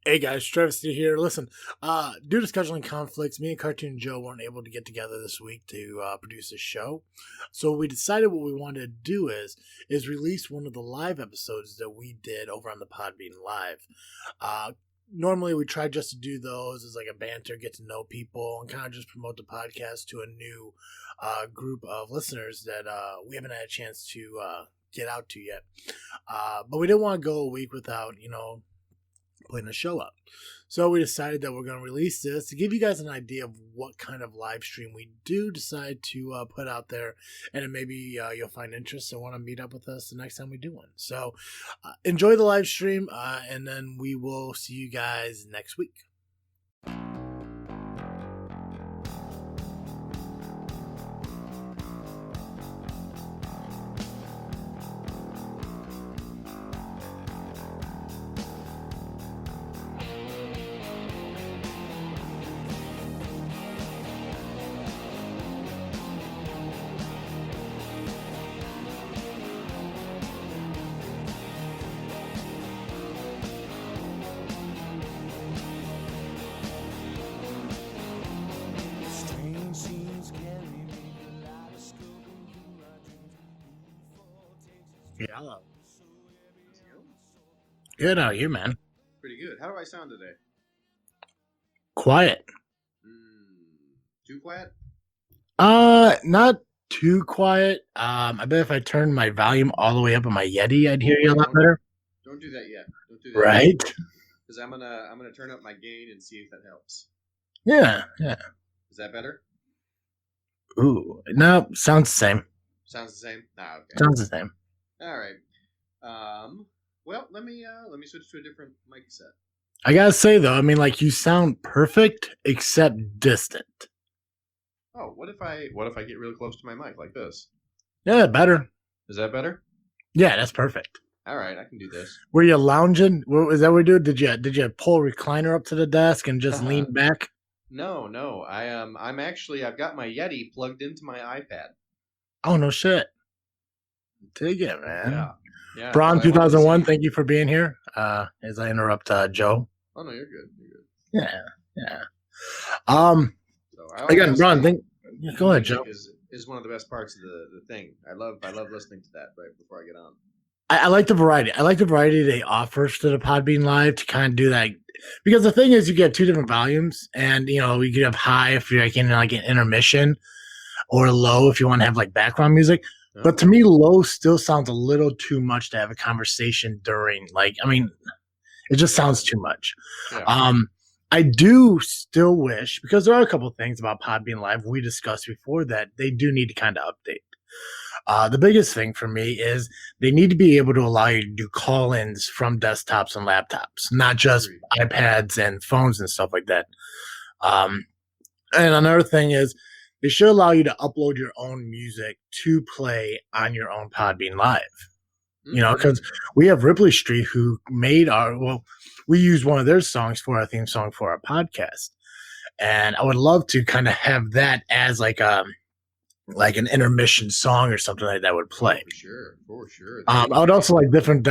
Hey guys, Travis here. Listen, due to scheduling conflicts, me and Cartoon Joe weren't able to get together this week to produce a show. So we decided what we wanted to do is release one of the live episodes that we did over on the Podbean Live. Uh, Normally we try just to do those as like a banter, get to know people, and kind of just promote the podcast to a new group of listeners that we haven't had a chance to get out to yet. But we didn't want to go a week without, putting a show up. So we decided that we're going to release this to give you guys an idea of what kind of live stream we do decide to put out there, and then maybe you'll find interest and want to meet up with us the next time we do one. So enjoy the live stream, and then we will see you guys next week. Yeah. Good out here, man. Pretty good. How do I sound today? Quiet. Too quiet? Not too quiet. I bet if I turned my volume all the way up on my Yeti, I'd hear you a lot better. Don't do that yet. Don't do that. Right? Because I'm gonna turn up my gain and see if that helps. Yeah. Is that better? Ooh, no, sounds the same. Sounds the same? Okay. Sounds the same. All right. Well, let me switch to a different mic set. I gotta say though, I mean, like you sound perfect except distant. Oh, what if I get really close to my mic like this? Yeah, better. Is that better? Yeah, that's perfect. All right, I can do this. Were you lounging? Is that what you do? Did you pull a recliner up to the desk and just lean back? No. I've got my Yeti plugged into my iPad. Oh no shit. Dig it, man. Yeah. Braun 2001, thank you for being here. As I interrupt Joe. Oh no, you're good. Yeah. So again, Braun, go ahead, Joe. Is one of the best parts of the thing. I love listening to that right before I get on. I like the variety. I like the variety they offer to the Podbean Live to kind of do that. Because the thing is, you get two different volumes, and you could have high if you're like in like an intermission, or low if you want to have like background music. Oh. But to me, low still sounds a little too much to have a conversation during. Like, I mean, it just sounds too much. Yeah. I do still wish, because there are a couple of things about Podbean Live we discussed before that they do need to kind of update. The biggest thing for me is they need to be able to allow you to do call-ins from desktops and laptops, not just iPads and phones and stuff like that. And another thing is they should allow you to upload your own music to play on your own Podbean Live. Mm-hmm. Because we have Ripley Street who made we used one of their songs for our theme song for our podcast. And I would love to kind of have that as like an intermission song or something like that would play. For sure. I would also like different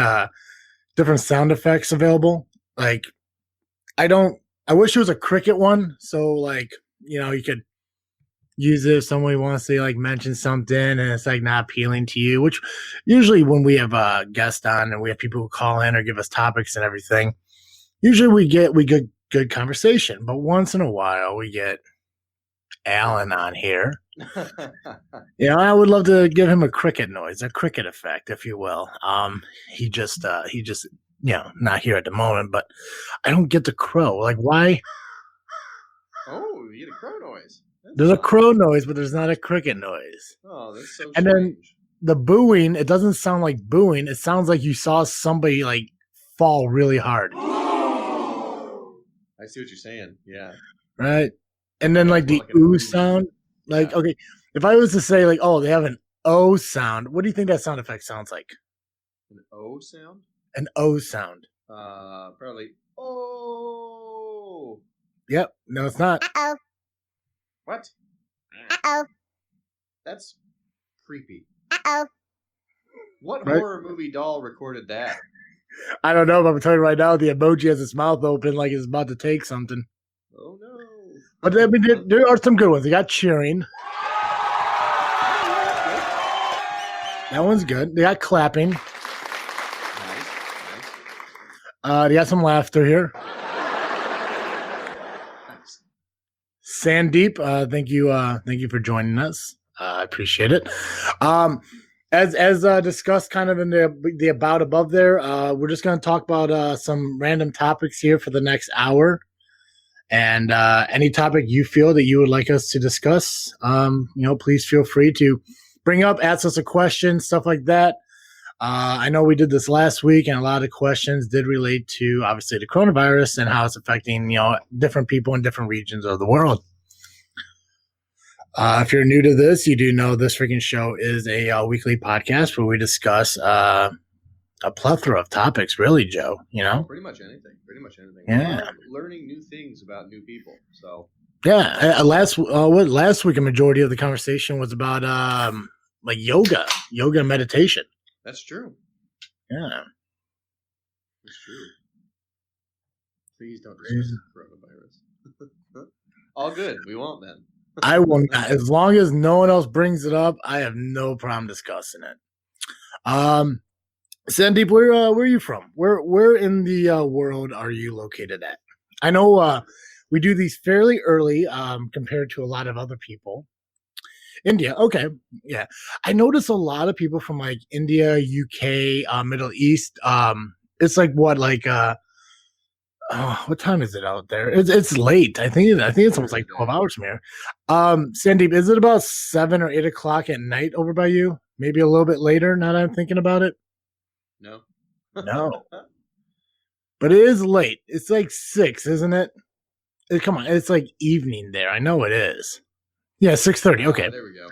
sound effects available. Like I wish it was a cricket one. So like, you could use it if somebody wants to like mention something and it's like not appealing to you, which usually when we have a guest on and we have people who call in or give us topics and everything, usually we get good conversation. But once in a while we get Alan on here. I would love to give him a cricket noise, a cricket effect, if you will. He just not here at the moment, but I don't get the crow. Like, why? Oh, you get a crow noise. There's a crow noise, but there's not a cricket noise. Oh, that's so strange. And then the booing, it doesn't sound like booing. It sounds like you saw somebody like fall really hard. I see what you're saying. Yeah. Right. And then like the ooh sound, like, okay, if I was to say like, oh, they have an O sound, what do you think that sound effect sounds like? An O sound? An O sound. Probably. Oh. Yep. No, it's not. Uh-oh. What? Uh-oh. That's creepy. Uh-oh. What horror movie doll recorded that? I don't know, but I'm telling you right now, the emoji has its mouth open like it's about to take something. Oh no! But I mean, there are some good ones. They got cheering. That one's good. They got clapping. Nice. They got some laughter here. Nice. Sandeep, thank you for joining us. I appreciate it. As discussed kind of in the about above there, we're just going to talk about some random topics here for the next hour. And any topic you feel that you would like us to discuss, please feel free to bring up, ask us a question, stuff like that. I know we did this last week, and a lot of questions did relate to, obviously, the coronavirus and how it's affecting, different people in different regions of the world. If you're new to this, you do know this freaking show is a weekly podcast where we discuss a plethora of topics, really, Joe. Pretty much anything. Yeah. Learning new things about new people. So yeah, last week a majority of the conversation was about like yoga and meditation. That's true. Yeah, that's true. Please don't discuss coronavirus. All good. We won't then. I will not. As long as no one else brings it up, I have no problem discussing it. Sandeep, where are you from? Where in the world are you located at? I know we do these fairly early compared to a lot of other people. India, okay, yeah. I notice a lot of people from like India, UK, Middle East. It's like what, like what time is it out there? It's late. I think it's almost like 12 hours from here. Sandeep, is it about 7 or 8 o'clock at night over by you? Maybe a little bit later. Now that I'm thinking about it. No. But it is late. It's like 6, isn't it? Come on, it's like evening there. I know it is. Yeah, 6:30. Okay. There we go.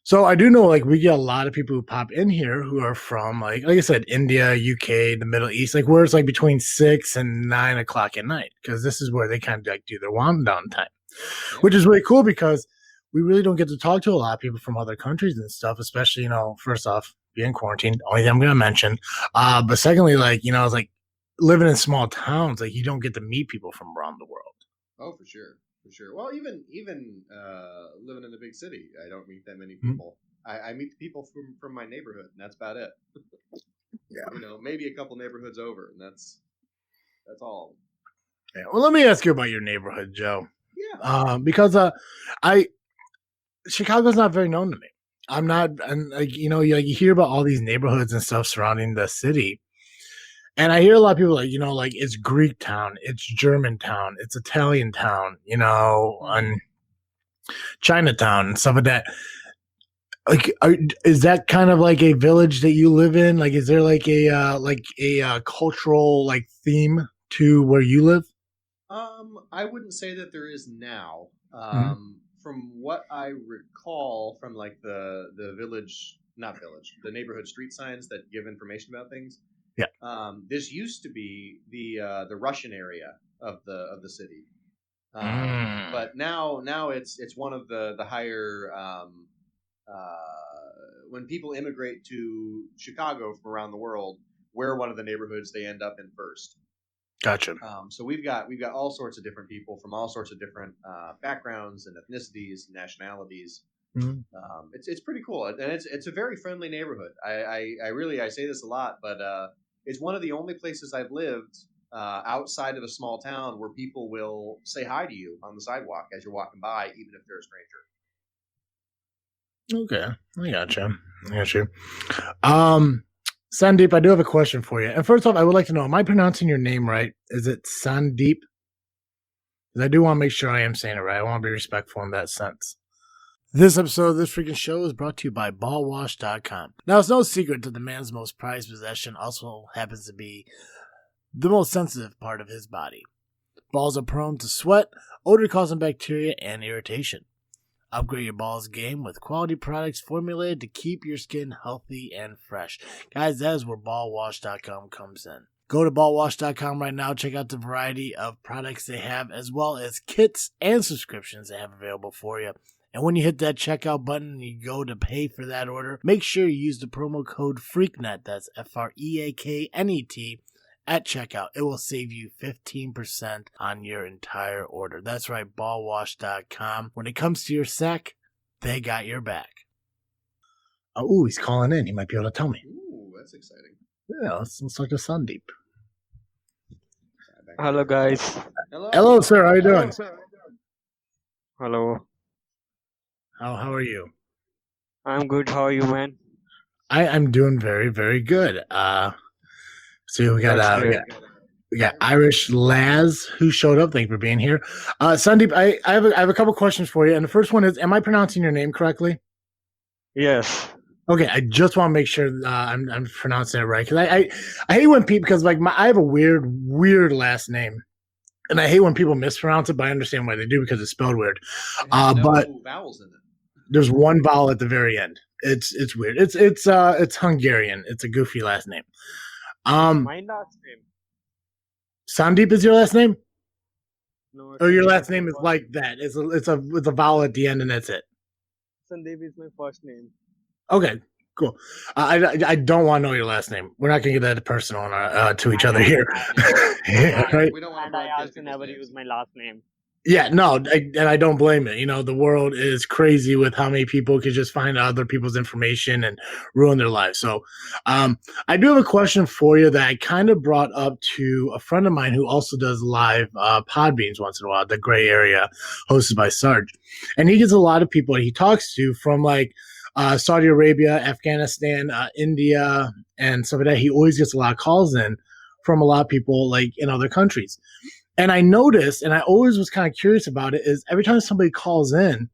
So I do know, like, we get a lot of people who pop in here who are from, like I said, India, UK, the Middle East, like where it's like between 6 and 9 o'clock at night, because this is where they kind of like do their wind down time, which is really cool because we really don't get to talk to a lot of people from other countries and stuff, especially, first off, being quarantined, only thing I'm going to mention. But secondly, like, it's like living in small towns, like you don't get to meet people from around the world. Oh, for sure. Well, even living in a big city, I don't meet that many people. Mm-hmm. I meet people from my neighborhood, and that's about it. Yeah. Maybe a couple neighborhoods over, and that's all. Yeah. Well, let me ask you about your neighborhood, Joe. Yeah. Because Chicago's not very known to me. I'm not, and like you hear about all these neighborhoods and stuff surrounding the city. And I hear a lot of people like, it's Greek town, it's German town, it's Italian town, and Chinatown and stuff like that. Like, is that kind of like a village that you live in? Like, is there like a cultural like theme to where you live? I wouldn't say that there is now. From what I recall from like the neighborhood street signs that give information about things. Yeah. This used to be the Russian area of the city, but now it's one of the higher. When people immigrate to Chicago from around the world, we're one of the neighborhoods they end up in first. Gotcha. So we've got all sorts of different people from all sorts of different backgrounds and ethnicities, and nationalities. Mm-hmm. It's pretty cool, and it's a very friendly neighborhood. I say this a lot, but it's one of the only places I've lived outside of a small town where people will say hi to you on the sidewalk as you're walking by, even if they're a stranger. Okay, I gotcha. Sandeep, I do have a question for you. And first off, I would like to know, am I pronouncing your name right? Is it Sandeep? Because I do want to make sure I am saying it right. I want to be respectful in that sense. This episode of This Freakin' Show is brought to you by ballwash.com. Now, it's no secret that the man's most prized possession also happens to be the most sensitive part of his body. Balls are prone to sweat, odor-causing bacteria, and irritation. Upgrade your balls game with quality products formulated to keep your skin healthy and fresh. Guys, that is where ballwash.com comes in. Go to ballwash.com right now. Check out the variety of products they have, as well as kits and subscriptions they have available for you. And when you hit that checkout button and you go to pay for that order, make sure you use the promo code FREAKNET, that's FREAKNET, at checkout. It will save you 15% on your entire order. That's right, ballwash.com. When it comes to your sack, they got your back. Oh, he's calling in. He might be able to tell me. Ooh, that's exciting. Yeah, let's talk to Sandeep. Hello, guys. Hello, sir. How are you doing? Hello. How are you? I'm good. How are you, man? I'm doing very, very good. So we got Irish Laz who showed up. Thank you for being here. Sandeep, I have a couple questions for you, and the first one is: am I pronouncing your name correctly? Yes. Okay, I just want to make sure I'm pronouncing it right, because I hate when people, because like I have a weird last name, and I hate when people mispronounce it, but I understand why they do because it's spelled weird. But vowels in it. There's one vowel at the very end. It's weird. It's Hungarian. It's a goofy last name. My last name. Sandeep is your last name? No. Or your last name is like that? It's a vowel at the end and that's it. Sandeep is my first name. Okay, cool. I don't want to know your last name. We're not gonna get that personal to each other here. Yeah, right? We don't want And I also never use my last name. Yeah, no, and I don't blame it. You know, the world is crazy with how many people can just find other people's information and ruin their lives. So I do have a question for you that I kind of brought up to a friend of mine who also does live Podbeans once in a while, the gray area hosted by Sarge. And he gets a lot of people he talks to from like Saudi Arabia, Afghanistan, India, and some of that. He always gets a lot of calls in from a lot of people like in other countries. And I noticed, and I always was kind of curious about it, is every time somebody calls in,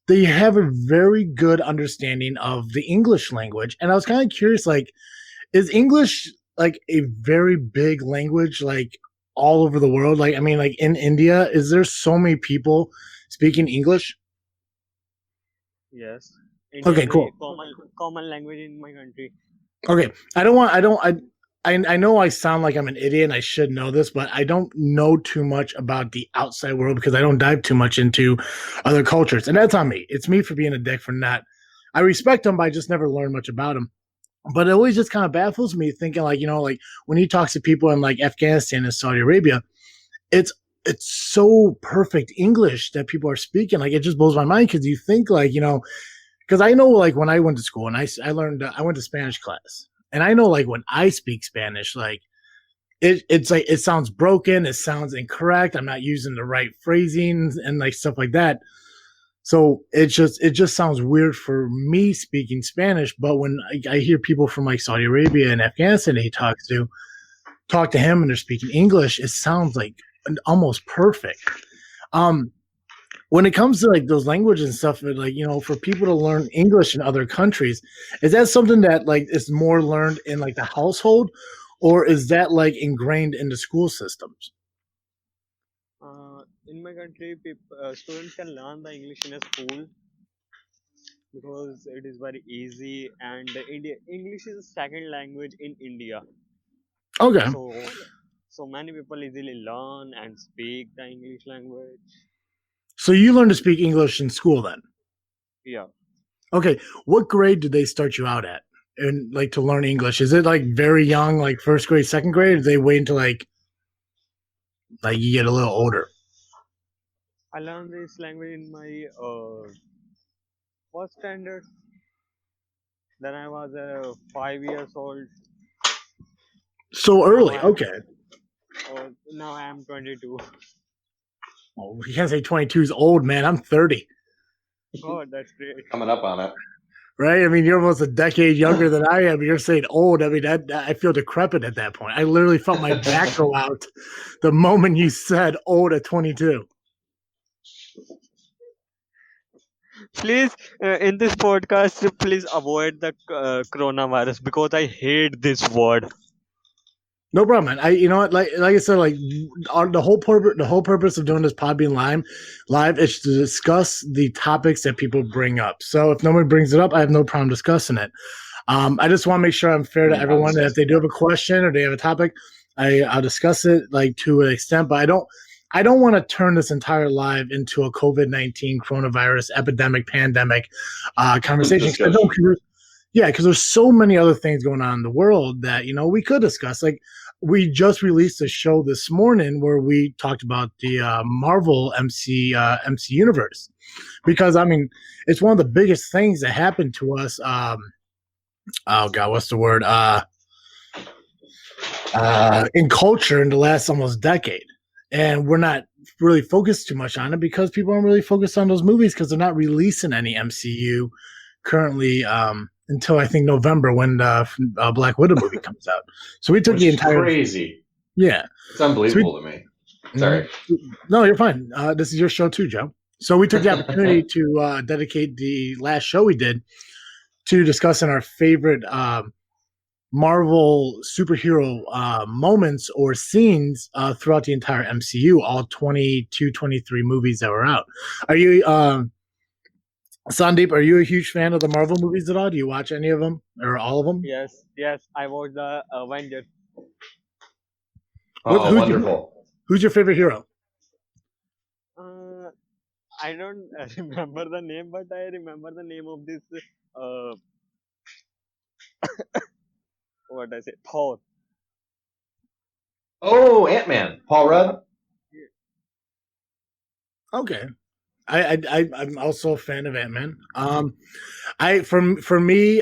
they have a very good understanding of the English language. And I was kind of curious, like, is English like a very big language, like all over the world? Like, I mean, like in India, is there so many people speaking English? Yes. Okay, cool. Common language in my country. Okay, I know I sound like I'm an idiot and I should know this, but I don't know too much about the outside world because I don't dive too much into other cultures. And that's on me. It's me for being a dick for not. I respect them, but I just never learned much about them. But it always just kind of baffles me thinking like, you know, like when he talks to people in like Afghanistan and Saudi Arabia, it's so perfect English that people are speaking. Like it just blows my mind because you think like, you know, because I know like when I went to school and I learned, I went to Spanish class. And I know, like, when I speak Spanish, like, it's like, it sounds broken. It sounds incorrect. I'm not using the right phrasing and, like, stuff like that. So it just sounds weird for me speaking Spanish. But when I hear people from, like, Saudi Arabia and Afghanistan he talks to, talk to him and they're speaking English, it sounds, like, almost perfect. When it comes to like those languages and stuff, like, you know, for people to learn English in other countries, is that something that like is more learned in like the household, or is that like ingrained in the school systems? In my country, students can learn the English in a school because it is very easy, and English is a second language in India. Okay. So many people easily learn and speak the English language. So you learned to speak English in school then? Yeah. Okay. What grade did they start you out at? And like to learn English? Is it like very young, like first grade, second grade, or do they wait until like you get a little older? I learned this language in my first standard. Then I was 5 years old. So early, okay. Now I am 22. Well, you can't say 22 is old, man. I'm 30. Oh, that's great. Coming up on it. Right? I mean, you're almost a decade younger than I am. You're saying old. I mean, I feel decrepit at that point. I literally felt my back go out the moment you said old at 22. Please, in this podcast, please avoid the coronavirus because I hate this word. No problem, man. You know what? Like I said, like the whole purpose of doing this Podbean live is to discuss the topics that people bring up. So if nobody brings it up, I have no problem discussing it. I just want to make sure I'm fair to everyone. That if they do have a question or they have a topic, I'll discuss it like to an extent. But I don't want to turn this entire live into a COVID-19 coronavirus epidemic pandemic conversation. Because there's so many other things going on in the world that we could discuss. Like we just released a show this morning where we talked about the Marvel MC universe, because I mean it's one of the biggest things that happened to us. Oh God, what's the word? In culture in the last almost decade. And we're not really focused too much on it because people aren't really focused on those movies because they're not releasing any MCU currently until I think November when the Black Widow movie comes out. So we took Which the is entire crazy. Yeah, It's unbelievable to me. Sorry. No, you're fine. This is your show too, Joe. So we took the opportunity to dedicate the last show we did to discussing our favorite Marvel superhero moments or scenes throughout the entire MCU, all 22, 23 movies that were out. Are you, Sandeep, are you a huge fan of the Marvel movies at all? Do you watch any of them or all of them? Yes, I watched the Avengers. Oh, wonderful. Who's your favorite hero? I don't remember the name, but I remember the name of this. What I say, Thor. Oh, Ant-Man, Paul Rudd. Okay, I'm also a fan of Ant-Man. For me,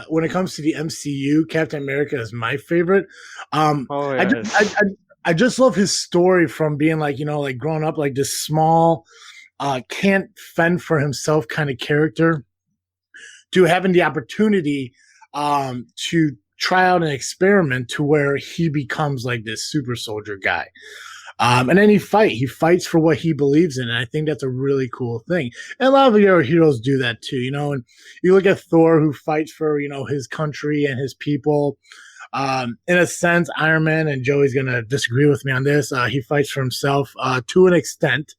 when it comes to the MCU, Captain America is my favorite. Oh yes. I just love his story from being like growing up like this small, can't fend for himself kind of character, to having the opportunity to try out an experiment to where he becomes like this super soldier guy. And then he fights for what he believes in. And I think that's a really cool thing. And a lot of your heroes do that too, and you look at Thor, who fights for, his country and his people. In a sense, Iron Man, and Joey's going to disagree with me on this, he fights for himself to an extent.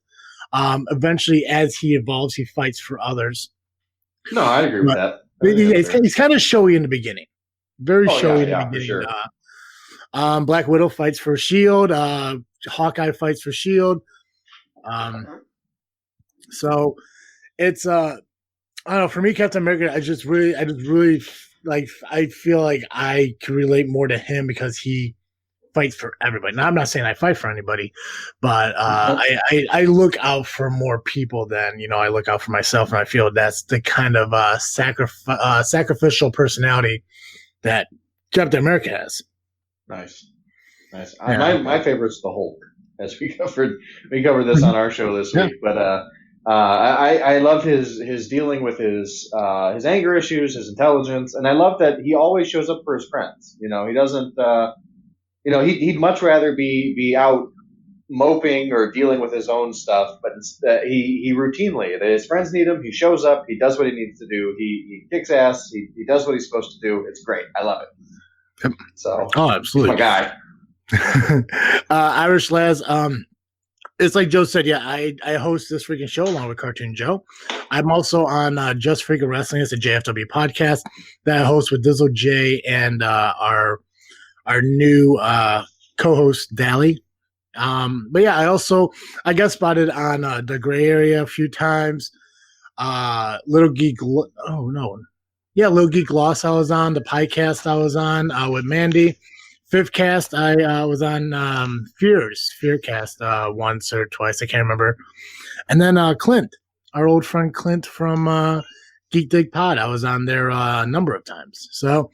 Eventually, as he evolves, he fights for others. No, I agree with that. He's kind of showy in the beginning. Very showy in the beginning. Sure. Black Widow fights for S.H.I.E.L.D. Hawkeye fights for S.H.I.E.L.D. So it's I don't know. For me, Captain America, I just really like. I feel like I can relate more to him because he fights for everybody. Now, I'm not saying I fight for anybody, but I look out for more people than I look out for myself, and I feel that's the kind of sacrificial personality that Captain America has. Nice. Yeah. My favorite's the Hulk, as we covered this on our show this week. But I love his dealing with his anger issues, his intelligence, and I love that he always shows up for his friends. He doesn't. He'd much rather be out moping or dealing with his own stuff, but he routinely, his friends need him, he shows up, he does what he needs to do, he kicks ass, he does what he's supposed to do. It's great. I love it. So, absolutely, my guy. Irish Laz. It's like Joe said. Yeah, I host this freaking show along with Cartoon Joe. I'm also on Just Freaking Wrestling. It's a JFW podcast that I host with Dizzle J and our new co-host Dally. But yeah, I guest spotted on the Gray Area a few times. Little Geek. Oh no. Yeah, Little Geek Lost I was on. The Piecast I was on with Mandy. Fifth Cast I was on Fearcast once or twice. I can't remember. And then Clint, our old friend Clint from Geek Dig Pod. I was on there a number of times. So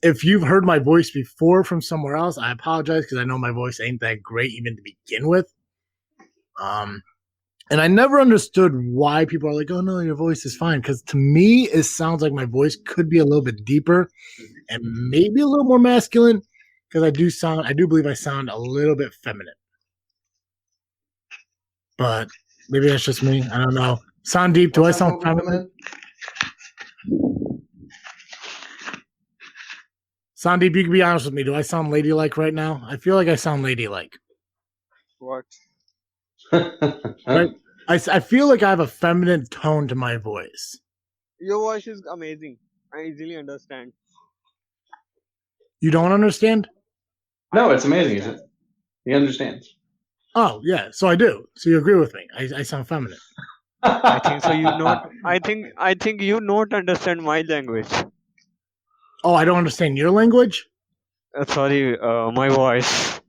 if you've heard my voice before from somewhere else, I apologize because I know my voice ain't that great even to begin with. And I never understood why people are like, oh, no, your voice is fine. Because to me, it sounds like my voice could be a little bit deeper and maybe a little more masculine. Because I do believe I sound a little bit feminine. But maybe that's just me. I don't know. Sandeep, do I sound feminine? Sandeep, you can be honest with me. Do I sound ladylike right now? I feel like I sound ladylike. What? Right? I feel like I have a feminine tone to my voice. Your voice is amazing. I easily understand. You don't understand? No, it's amazing. He understands. Oh yeah, so I do. So you agree with me? I sound feminine. I think so. You not. I think you not understand my language. Oh, I don't understand your language. Sorry, my voice.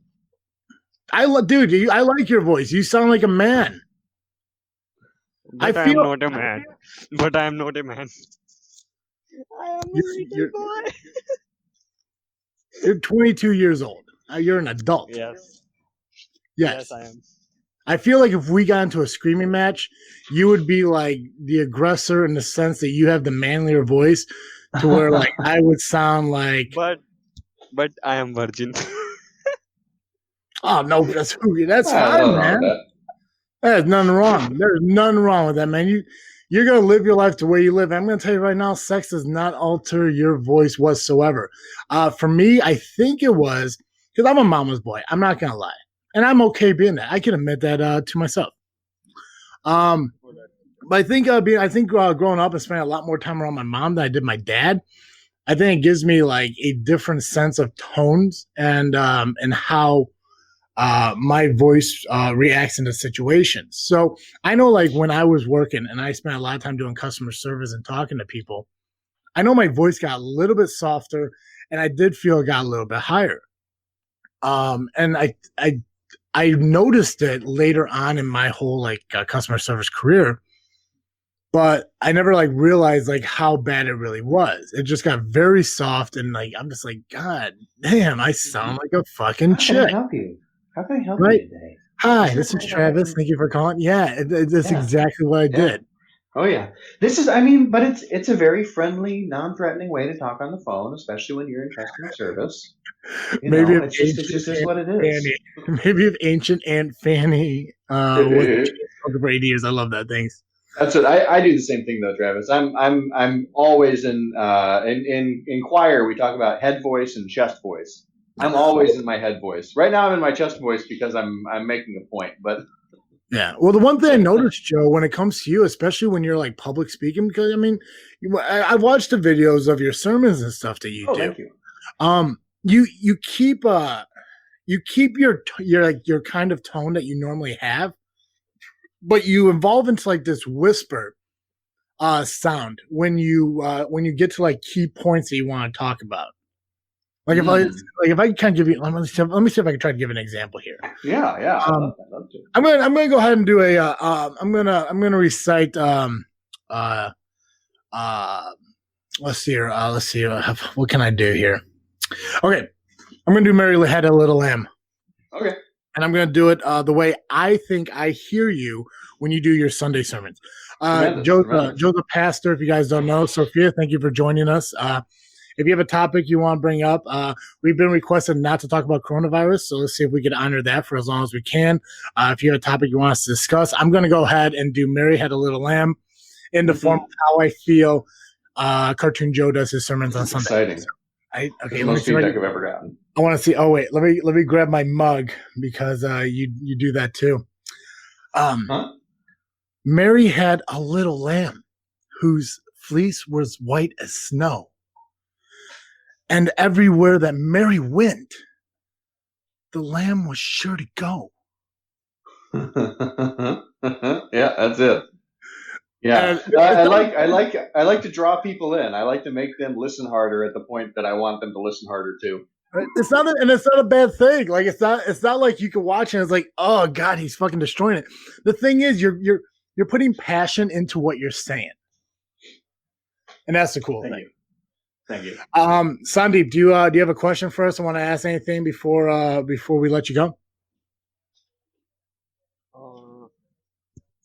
Dude, I like your voice. You sound like a man. But I am not a man. But I am not a man. I am a little boy. You're 22 years old. You're an adult. Yes. Yes. Yes, I am. I feel like if we got into a screaming match, you would be like the aggressor in the sense that you have the manlier voice, to where like I would sound like. But I am virgin. Oh no, that's fine, man. That. There's nothing wrong. There's nothing wrong with that, man. You're gonna live your life the way you live. I'm gonna tell you right now, sex does not alter your voice whatsoever. For me, I think it was because I'm a mama's boy. I'm not gonna lie, and I'm okay being that. I can admit that to myself. But I think growing up and spending a lot more time around my mom than I did my dad, I think it gives me like a different sense of tones and how my voice reacts into situations. So I know, like when I was working and I spent a lot of time doing customer service and talking to people, I know my voice got a little bit softer, and I did feel it got a little bit higher. And I noticed it later on in my whole like customer service career, but I never like realized like how bad it really was. It just got very soft, and like I'm just like, God damn, I sound like a fucking chick. How can I help Right? you today? Hi, this is Travis. Thank you for calling. Yeah, that's exactly what I did. Oh yeah, but it's a very friendly, non-threatening way to talk on the phone, especially when you're in customer service. Maybe It's just what it is. Maybe if ancient Aunt Fanny was for 80 years. I love that. Thanks. That's what I do the same thing though, Travis. I'm always in choir. We talk about head voice and chest voice. I'm always in my head voice. Right now I'm in my chest voice because I'm making a point. But yeah, well, the one thing I noticed, Joe, when it comes to you, especially when you're like public speaking, because I mean, I watched the videos of your sermons and stuff that you do. Thank you. You keep your kind of tone that you normally have, but you evolve into like this whisper sound when you get to like key points that you want to talk about. Like if I can give you, let me see if I can try to give an example here. Yeah. I'd love to. I'm gonna go ahead and do a I'm gonna recite let's see here. What can I do here? Okay, I'm gonna do Mary Had a Little Lamb. Okay. And I'm gonna do it the way I think I hear you when you do your Sunday sermons. Joe's a pastor, if you guys don't know. Sophia, thank you for joining us. If you have a topic you want to bring up, we've been requested not to talk about coronavirus, so let's see if we can honor that for as long as we can. If you have a topic you want us to discuss, I'm going to go ahead and do Mary Had a Little Lamb in the form of how I feel Cartoon Joe does his sermons on Sunday. Exciting. Okay, the most feedback I've ever gotten. I want to see. Oh wait, let me grab my mug because you do that too. Mary had a little lamb whose fleece was white as snow. And everywhere that Mary went, the lamb was sure to go. Yeah, that's it. Yeah, I like to draw people in. I like to make them listen harder at the point that I want them to listen harder too. It's not a bad thing. Like it's not like you can watch and it's like, oh God, he's fucking destroying it. The thing is, you're putting passion into what you're saying, and that's the cool thing. Thank you. Sandeep, do you have a question for us? I want to ask anything before we let you go?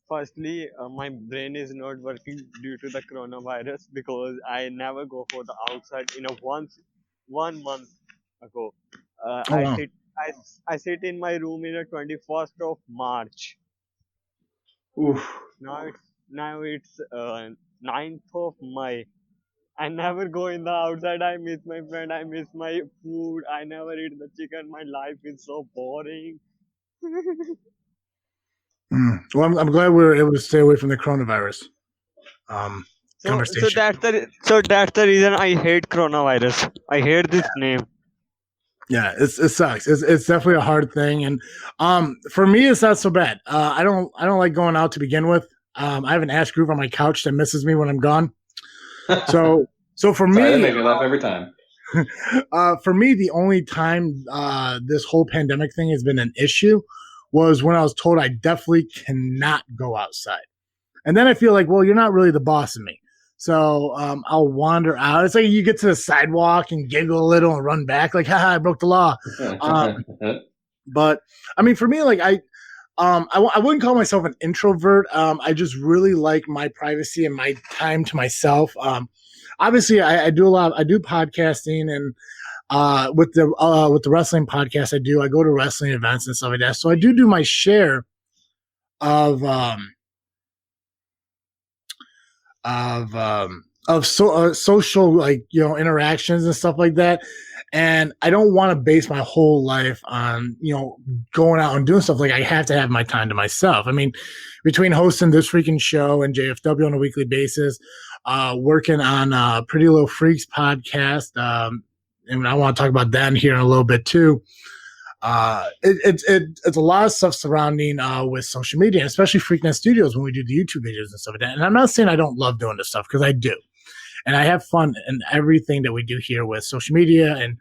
Firstly, my brain is not working due to the coronavirus because I never go for the outside in 1 month ago. Wow. I sit in my room in the 21st of March. Oof. Now it's 9th of May. I never go in the outside. I miss my friend. I miss my food. I never eat the chicken. My life is so boring. Well, I'm glad we were able to stay away from the coronavirus. Conversation. So that's the reason I hate coronavirus. I hate this name. Yeah, it sucks. It's definitely a hard thing, and for me, it's not so bad. I don't like going out to begin with. I have an ass group on my couch that misses me when I'm gone. So for Sorry, that me, makes me laugh every time. for me, the only time this whole pandemic thing has been an issue was when I was told I definitely cannot go outside, and then I feel like, well, you're not really the boss of me. So I'll wander out. It's like you get to the sidewalk and giggle a little and run back, like, haha, I broke the law. But I mean, for me, like I wouldn't call myself an introvert. I just really like my privacy and my time to myself. Obviously, I do a lot. I do podcasting, and with the wrestling podcast, I go to wrestling events and stuff like that. So I do my share of social, like, interactions and stuff like that. And I don't want to base my whole life on, going out and doing stuff. Like, I have to have my time to myself. I mean, between hosting this freaking show and JFW on a weekly basis, working on Pretty Little Freaks podcast, and I want to talk about that here in a little bit too. It's a lot of stuff surrounding with social media, especially Freaknet Studios when we do the YouTube videos and stuff like that. And I'm not saying I don't love doing this stuff, because I do. And I have fun in everything that we do here with social media and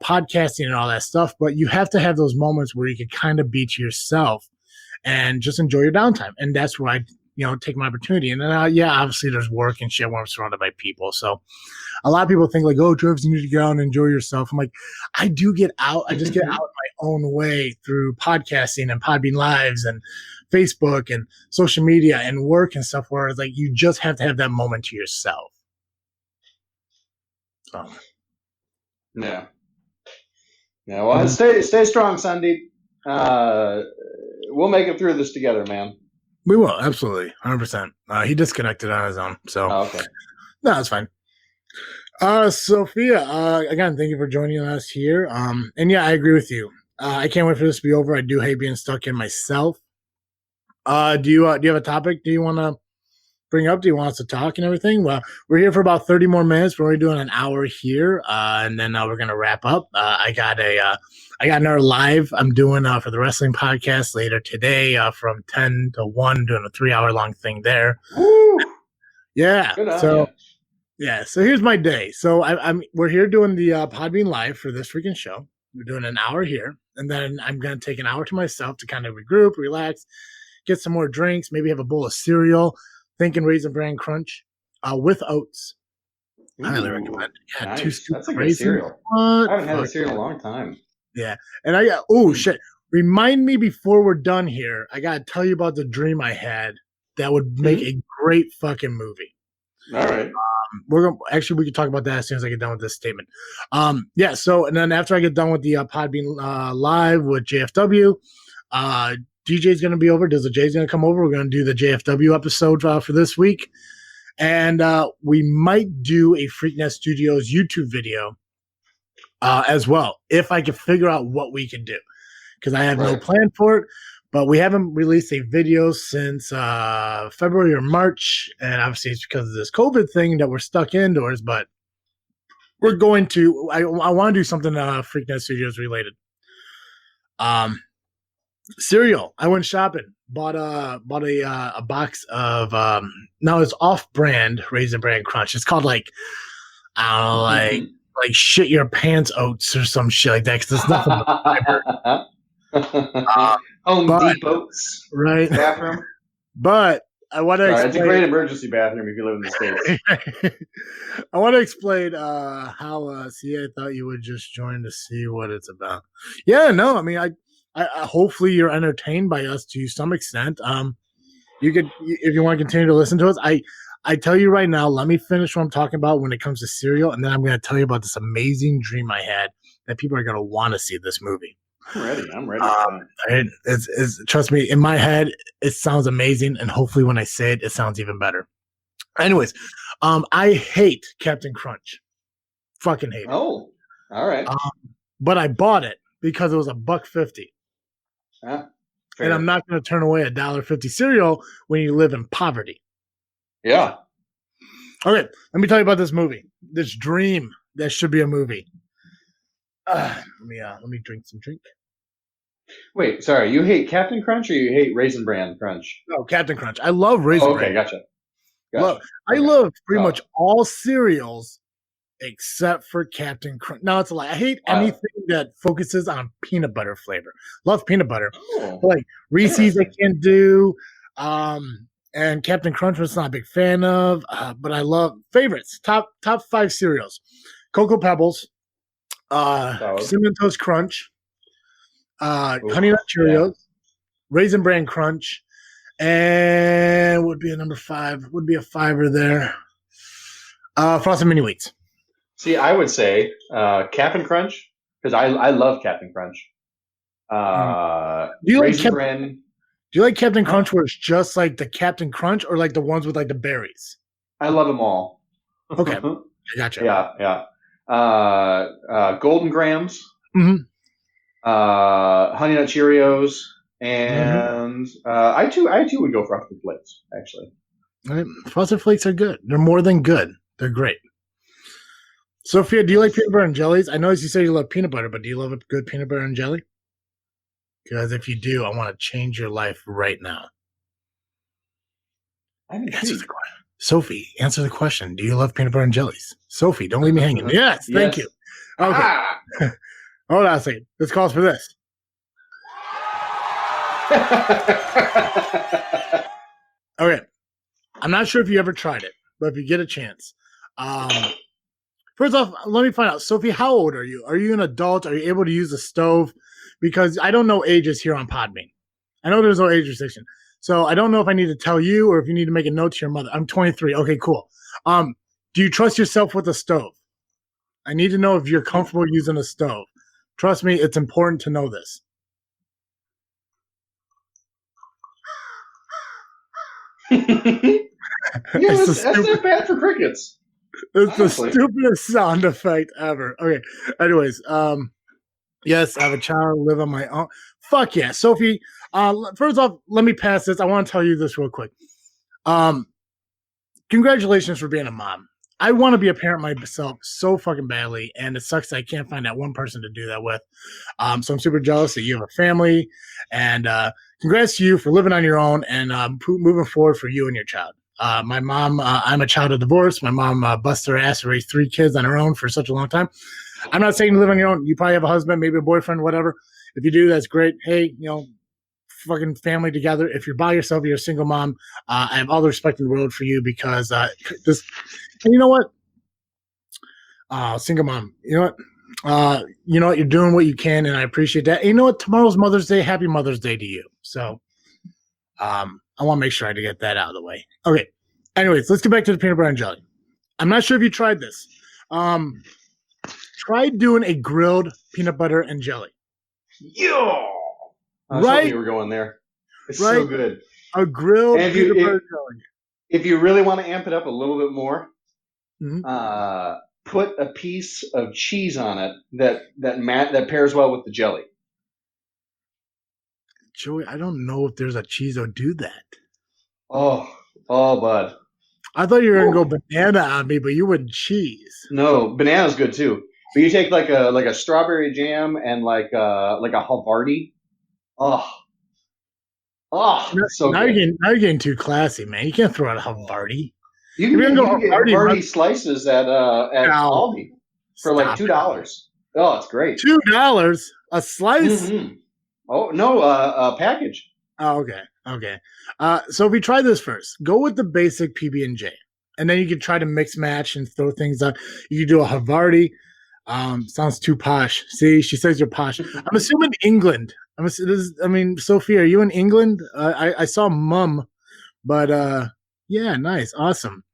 podcasting and all that stuff. But you have to have those moments where you can kind of be to yourself and just enjoy your downtime. And that's where I, take my opportunity. And then, obviously there's work and shit when I'm surrounded by people. So a lot of people think like, oh, Travis, you need to go out and enjoy yourself. I'm like, I do get out. I just get out my own way through podcasting and Podbean Lives and Facebook and social media and work and stuff, where it's like you just have to have that moment to yourself. So, yeah. Well, stay strong, Sandeep. We'll make it through this together, man. We will, absolutely, 100%. He disconnected on his own, so okay. No, that's fine. Sophia, again, thank you for joining us here. And yeah, I agree with you. I can't wait for this to be over. I do hate being stuck in myself. Do you have a topic? Do you want to bring up? Do you want us to talk and everything? Well, we're here for about 30 more minutes. We're only doing an hour here, and then we're gonna wrap up. I got another live I'm doing for the wrestling podcast later today, from 10 to 1, doing a 3-hour long thing there. Woo! Yeah. Good on So you. yeah. So here's my day. So we're here doing the Podbean Live for this freaking show. We're doing an hour here, and then I'm gonna take an hour to myself to kind of regroup, relax, get some more drinks, maybe have a bowl of cereal. Thinking Raisin Bran Crunch with oats. I highly recommend it. Yeah, Nice. 2 scoops That's a of good raisin. cereal. What? I haven't had a cereal in a long time. Yeah. And oh shit. Remind me before we're done here. I gotta tell you about the dream I had that would make a great fucking movie. All right. We could talk about that as soon as I get done with this statement. Yeah, so and then after I get done with the Podbean Live with JFW, DJ's going to be over. Dizzle J's going to come over. We're going to do the JFW episode for this week. And we might do a Freaknet Studios YouTube video as well, if I can figure out what we can do. Because I have no plan for it. But we haven't released a video since February or March. And obviously it's because of this COVID thing that we're stuck indoors. But we're going to, I want to do something Freaknet Studios related. Cereal. I went shopping. Bought a box of now it's off-brand Raisin Bran Crunch. It's called like, I don't know, like shit your pants oats or some shit like that, because it's nothing but fiber. Home Depot's right bathroom. But I want to explain. It's a great emergency bathroom if you live in the States. I want to explain how. See, I thought you would just join to see what it's about. Yeah, no, I mean, I hopefully you're entertained by us to some extent. You could, if you want to continue to listen to us. I tell you right now, let me finish what I'm talking about when it comes to cereal, and then I'm going to tell you about this amazing dream I had that people are going to want to see this movie. I'm ready. Trust me, in my head, it sounds amazing, and hopefully when I say it, it sounds even better. Anyways, I hate Captain Crunch. Fucking hate it. Oh, all right. But I bought it because it was $1.50. And I'm not going to turn away $1.50 cereal when you live in poverty. Yeah. Okay, let me tell you about this movie. This dream that should be a movie. Let me drink some drink. Wait, sorry. You hate Captain Crunch or you hate Raisin Bran Crunch? No, Captain Crunch. I love Raisin Oh, okay, Bran. gotcha. I Okay. love pretty Oh. much all cereals except for Captain Crunch. No, it's a lie. I hate anything that focuses on peanut butter flavor. Love peanut butter. Oh. But like Reese's I can't do. And Captain Crunch was not a big fan of. But I love favorites. Top 5 cereals. Cocoa Pebbles, Cinnamon Toast Crunch, Honey Nut Cheerios, Raisin Bran Crunch, and would be a number 5. Would be a 5er there. Frosted Mini Wheats. See, I would say Captain Crunch because I love Captain Crunch. Do you Raisin like Bran? Do you like Captain Crunch where it's just like the Captain Crunch or like the ones with like the berries? I love them all. Okay, I gotcha. Yeah. Golden Grams, Mhm. Honey Nut Cheerios, and I too would go Frosted Flakes actually. All right. Frosted Flakes are good. They're more than good. They're great. Sophia, do you like peanut butter and jellies? I noticed you say you love peanut butter, but do you love a good peanut butter and jelly? Because if you do, I want to change your life right now. Sophie, answer the question. Do you love peanut butter and jellies? Sophie, don't leave me hanging. Yes, thank you. Okay. Hold on a second. This calls for this. Okay. I'm not sure if you ever tried it, but if you get a chance. First off, let me find out. Sophie, how old are you? Are you an adult? Are you able to use a stove? Because I don't know ages here on Podbean. I know there's no age restriction. So I don't know if I need to tell you or if you need to make a note to your mother. I'm 23. Okay, cool. Do you trust yourself with a stove? I need to know if you're comfortable using a stove. Trust me, it's important to know this. That's not bad for crickets. It's the stupidest sound effect ever. Okay. Anyways, yes, I have a child, live on my own. Fuck yeah. Sophie, first off, let me pass this. I want to tell you this real quick. Congratulations for being a mom. I want to be a parent myself so fucking badly, and it sucks that I can't find that one person to do that with. So I'm super jealous that you have a family, and congrats to you for living on your own and moving forward for you and your child. My mom, I'm a child of divorce. My mom busted her ass to raise 3 kids on her own for such a long time. I'm not saying to live on your own. You probably have a husband, maybe a boyfriend, whatever. If you do, that's great. Hey, fucking family together. If you're by yourself, you're a single mom. I have all the respect in the world for you because this. And you know what? Single mom. You know what? You're doing what you can, and I appreciate that. And you know what? Tomorrow's Mother's Day. Happy Mother's Day to you. So, I want to make sure I get that out of the way. Okay. Anyways, let's get back to the peanut butter and jelly. I'm not sure if you tried this. Try doing a grilled peanut butter and jelly. Yo! I was hoping you were going there. It's so good. A grilled peanut butter and jelly. If you really want to amp it up a little bit more, mm-hmm. Put a piece of cheese on it that pairs well with the jelly. Joey, I don't know if there's a cheese that'll do that. Oh, bud. I thought you were gonna go banana on me, but you went cheese. No, banana's good too. But you take like a strawberry jam and like a Havarti. Oh, so now good. You're getting too classy, man. You can't throw out a Havarti. You can get Havarti slices at Aldi for like $2. Oh, it's great. $2 a slice. Mm-hmm. Oh no, a package. Oh, okay. So if we try this first, go with the basic PB&J, and then you can try to mix match and throw things out. You can do a Havarti. Sounds too posh. See, she says you're posh. I'm assuming England. Sophia, are you in England? I saw mum, but yeah, nice, awesome.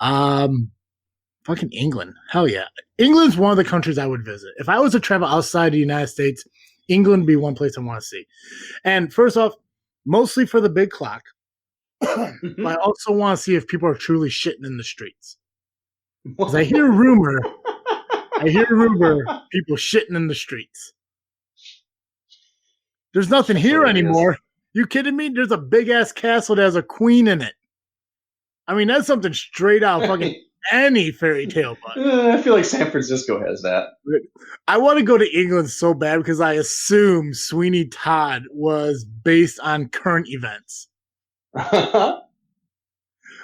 Fucking England, hell yeah. England's one of the countries I would visit if I was to travel outside the United States. England would be one place I want to see. And first off, mostly for the big clock, but I also want to see if people are truly shitting in the streets. Because I hear rumor people shitting in the streets. There's nothing here anymore. You kidding me? There's a big ass castle that has a queen in it. I mean, that's something straight out fucking any fairy tale book. I feel like San Francisco has that. I want to go to England so bad because I assume Sweeney Todd was based on current events.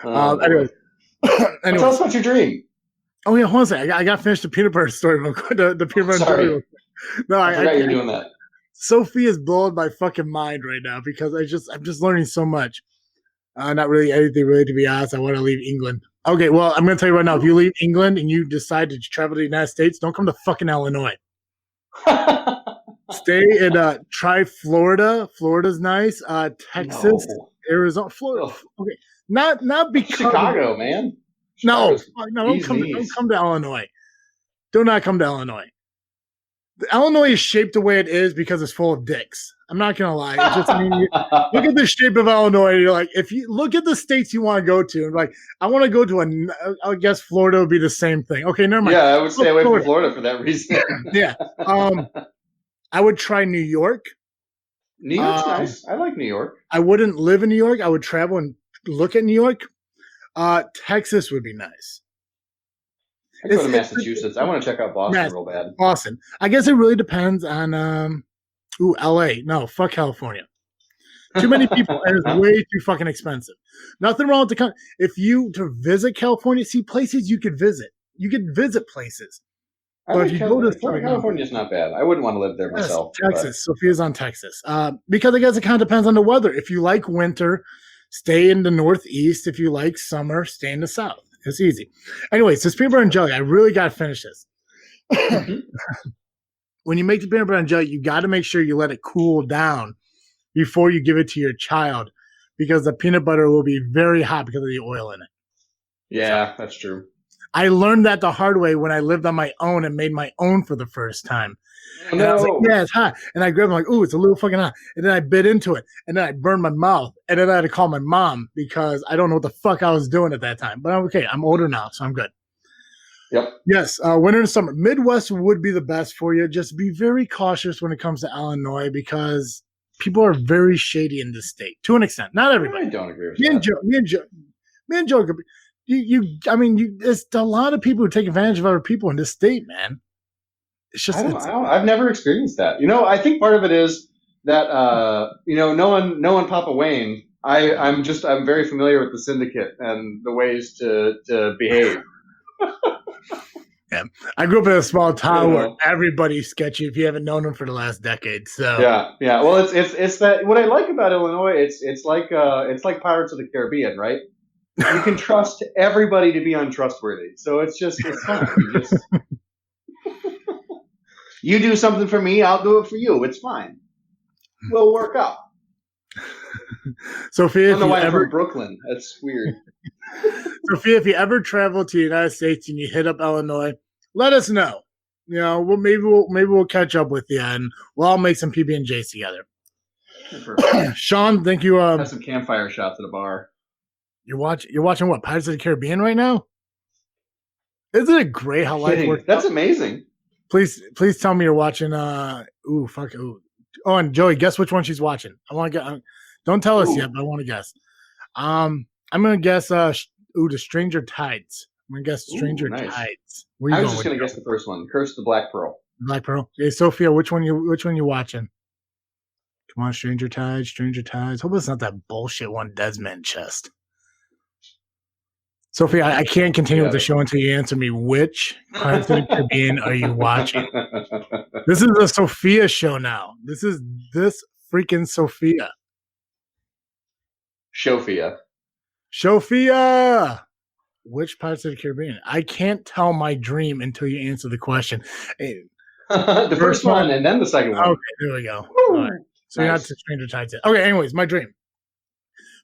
Anyway, Tell us about your dream. Oh yeah, hold on a second. I got to finish the peanut butter story real quick. The peanut butter story. Real quick. No, I forgot you're doing that. Sophie is blowing my fucking mind right now because I'm just learning so much. Not really anything really, to be honest. I want to leave England. Okay, well, I'm going to tell you right now. If you leave England and you decide to travel to the United States, don't come to fucking Illinois. Stay in try Florida. Florida's nice. Texas, Arizona, Florida. Okay, not because Chicago, man. No, don't come to Illinois. Do not come to Illinois. Illinois is shaped the way it is because it's full of dicks. I'm not gonna lie. It's just, look at the shape of Illinois. And you're like, if you look at the states you want to go to, like, I want to go to I guess Florida would be the same thing. Okay, never mind. Yeah, I would stay away from Florida for that reason. Yeah. I would try New York. New York's nice. I like New York. I wouldn't live in New York. I would travel and look at New York. Texas would be nice. I go to Massachusetts. I want to check out Boston real bad. Boston. I guess it really depends on LA. No, fuck California. Too many people, and it's way too fucking expensive. Nothing wrong with the country. If you to visit California, see places you could visit. You could visit places. But if you go to California's not bad. I wouldn't want to live there myself. Texas. Sophia's on Texas. Because I guess it kind of depends on the weather. If you like winter, stay in the Northeast. If you like summer, stay in the South. It's easy. Anyways, this peanut butter and jelly, I really got to finish this. When you make the peanut butter and jelly, you got to make sure you let it cool down before you give it to your child, because the peanut butter will be very hot because of the oil in it. Yeah, that's true. I learned that the hard way when I lived on my own and made my own for the first time. And I was like, yeah, it's hot. And I grabbed it, like, ooh, it's a little fucking hot. And then I bit into it. And then I burned my mouth. And then I had to call my mom because I don't know what the fuck I was doing at that time. But I'm okay. I'm older now, so I'm good. Yep. Yes, winter and summer. Midwest would be the best for you. Just be very cautious when it comes to Illinois because people are very shady in this state to an extent. Not everybody. I don't agree with that. Me and Joe. It's a lot of people who take advantage of other people in this state, man. It's just I've never experienced that. I think part of it is that knowing Papa Wayne, I'm very familiar with the syndicate and the ways to behave. Yeah, I grew up in a small town where everybody's sketchy if you haven't known them for the last decade. So yeah. Well, it's that what I like about Illinois. It's like Pirates of the Caribbean, right? You can trust everybody to be untrustworthy. So it's fun. You do something for me, I'll do it for you. It's fine. We'll work out. Sophia, I don't know why I'm from Brooklyn. That's weird. Sophia, if you ever travel to the United States and you hit up Illinois, let us know. Maybe we'll catch up with you and we'll all make some PB&Js together. Sean, thank you. Have some campfire shots at a bar. You're watching what, Pirates of the Caribbean right now? Isn't it great how life works? That's amazing. Please tell me you're watching. Oh, and Joey, guess which one she's watching. I want to get. Don't tell us yet, but I want to guess. I'm gonna guess. The Stranger Tides. I'm gonna guess Stranger Tides. I was just gonna guess the first one. Curse the Black Pearl. Black Pearl. Okay, Sophia, which one you watching? Come on, Stranger Tides. Stranger Tides. Hope it's not that bullshit one, Desmond chest. Sophia, I can't continue with the show until you answer me. Which Pirates of the Caribbean are you watching? This is a Sophia show now. This freaking Sophia. Sophia. Which Pirates of the Caribbean? I can't tell my dream until you answer the question. The first one and then the second one. Okay, there we go. All right. So you're not to Stranger Tides yet. Okay, anyways, my dream.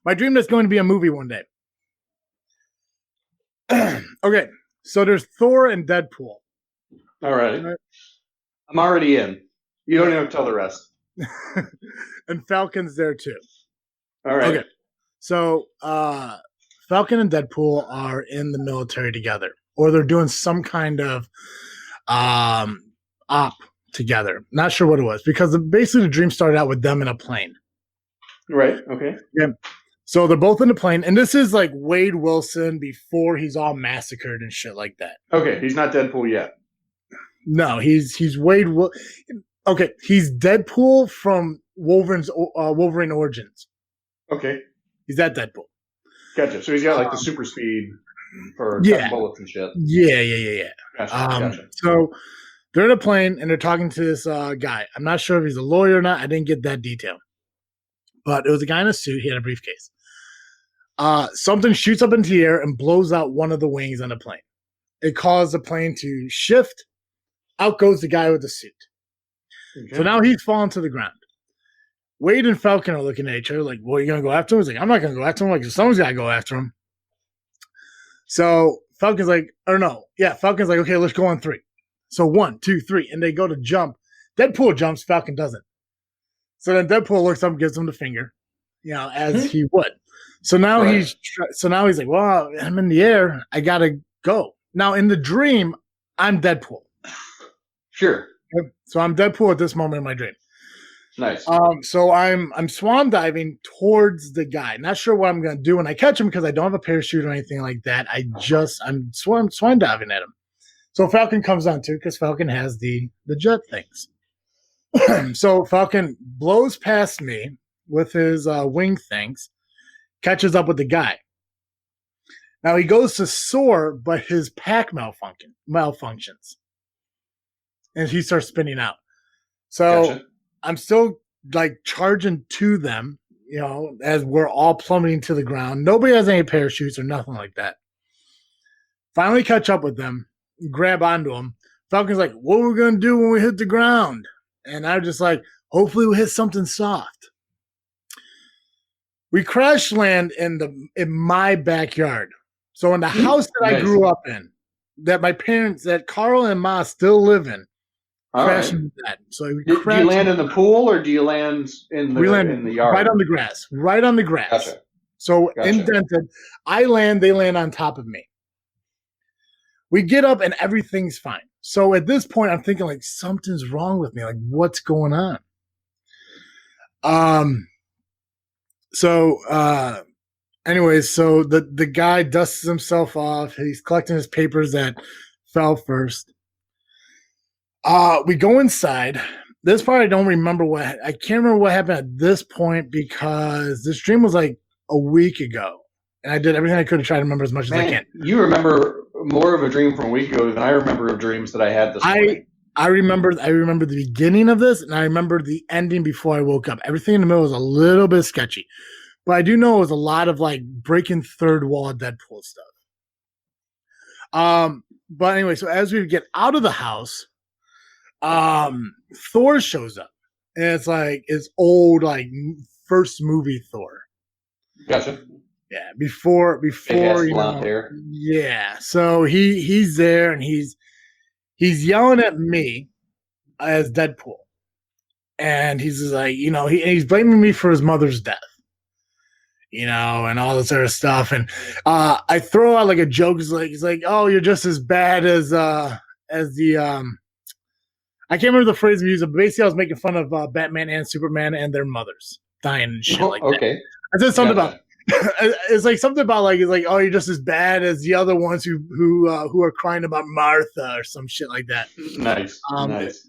My dream is going to be a movie one day. Okay, so there's Thor and Deadpool. All right. I'm already in. You don't even have to tell the rest. And Falcon's there too. All right. Okay, so Falcon and Deadpool are in the military together, or they're doing some kind of op together. Not sure what it was, because basically the dream started out with them in a plane. Right. Okay. Yeah. So they're both in the plane, and this is like Wade Wilson before he's all massacred and shit like that. Okay, he's not Deadpool yet. No, he's Wade. Okay, he's Deadpool from Wolverine Origins. Okay, he's that Deadpool. Gotcha. So he's got like the super speed for cutting bullets and shit. Yeah. Gotcha. So they're in a plane and they're talking to this guy. I'm not sure if he's a lawyer or not. I didn't get that detail, but it was a guy in a suit. He had a briefcase. Something shoots up into the air and blows out one of the wings on the plane. It caused the plane to shift. Out goes the guy with the suit. Okay. So now he's fallen to the ground. Wade and Falcon are looking at each other like, well, you going to go after him? He's like, I'm not going to go after him. Like, someone's got to go after him. So Falcon's like, Falcon's like, okay, let's go on 3. So 1, 2, 3. And they go to jump. Deadpool jumps, Falcon doesn't. So then Deadpool looks up and gives him the finger, as he would. So now he's like, well, I'm in the air. I got to go. Now in the dream, I'm Deadpool. Sure. So I'm Deadpool at this moment in my dream. Nice. So I'm swan diving towards the guy. Not sure what I'm going to do when I catch him because I don't have a parachute or anything like that. I'm swan diving at him. So Falcon comes on too because Falcon has the jet things. So Falcon blows past me with his wing things, catches up with the guy. Now he goes to soar, but his pack malfunctions. And he starts spinning out. So gotcha. I'm still like charging to them, as we're all plummeting to the ground. Nobody has any parachutes or nothing like that. Finally catch up with them, grab onto them. Falcon's like, what are we going to do when we hit the ground? And I'm just like, hopefully we'll hit something soft. We crash land in my backyard. So in the house that I grew up in, that Carl and Ma still live in, crashing that. So do you land in the pool or do you land in the yard? Right on the grass. Right on the grass. Gotcha. So indented. I land, they land on top of me. We get up and everything's fine. So at this point, I'm thinking like something's wrong with me. Like what's going on? Anyways, so the guy dusts himself off. He's collecting his papers that fell first. We go inside. This part I don't remember I can't remember what happened at this point because this dream was like a week ago. And I did everything I could to try to remember as much as I can. You remember more of a dream from a week ago than I remember of dreams that I had this morning. I remember the beginning of this and I remember the ending before I woke up. Everything in the middle was a little bit sketchy. But I do know it was a lot of like breaking third wall Deadpool stuff. But anyway, so as we get out of the house, Thor shows up. And it's like his old like first movie Thor. Gotcha. Yeah, before hair. Yeah. So he's there and he's yelling at me as Deadpool. And he's just like, he's blaming me for his mother's death. And all this other stuff. And I throw out like a joke. He's like, oh, you're just as bad as the I can't remember the phrase we used, but basically I was making fun of Batman and Superman and their mothers dying and shit like that. Okay. I said something about it's like something about like it's like, oh, you're just as bad as the other ones who are crying about Martha or some shit like that. Nice. Nice.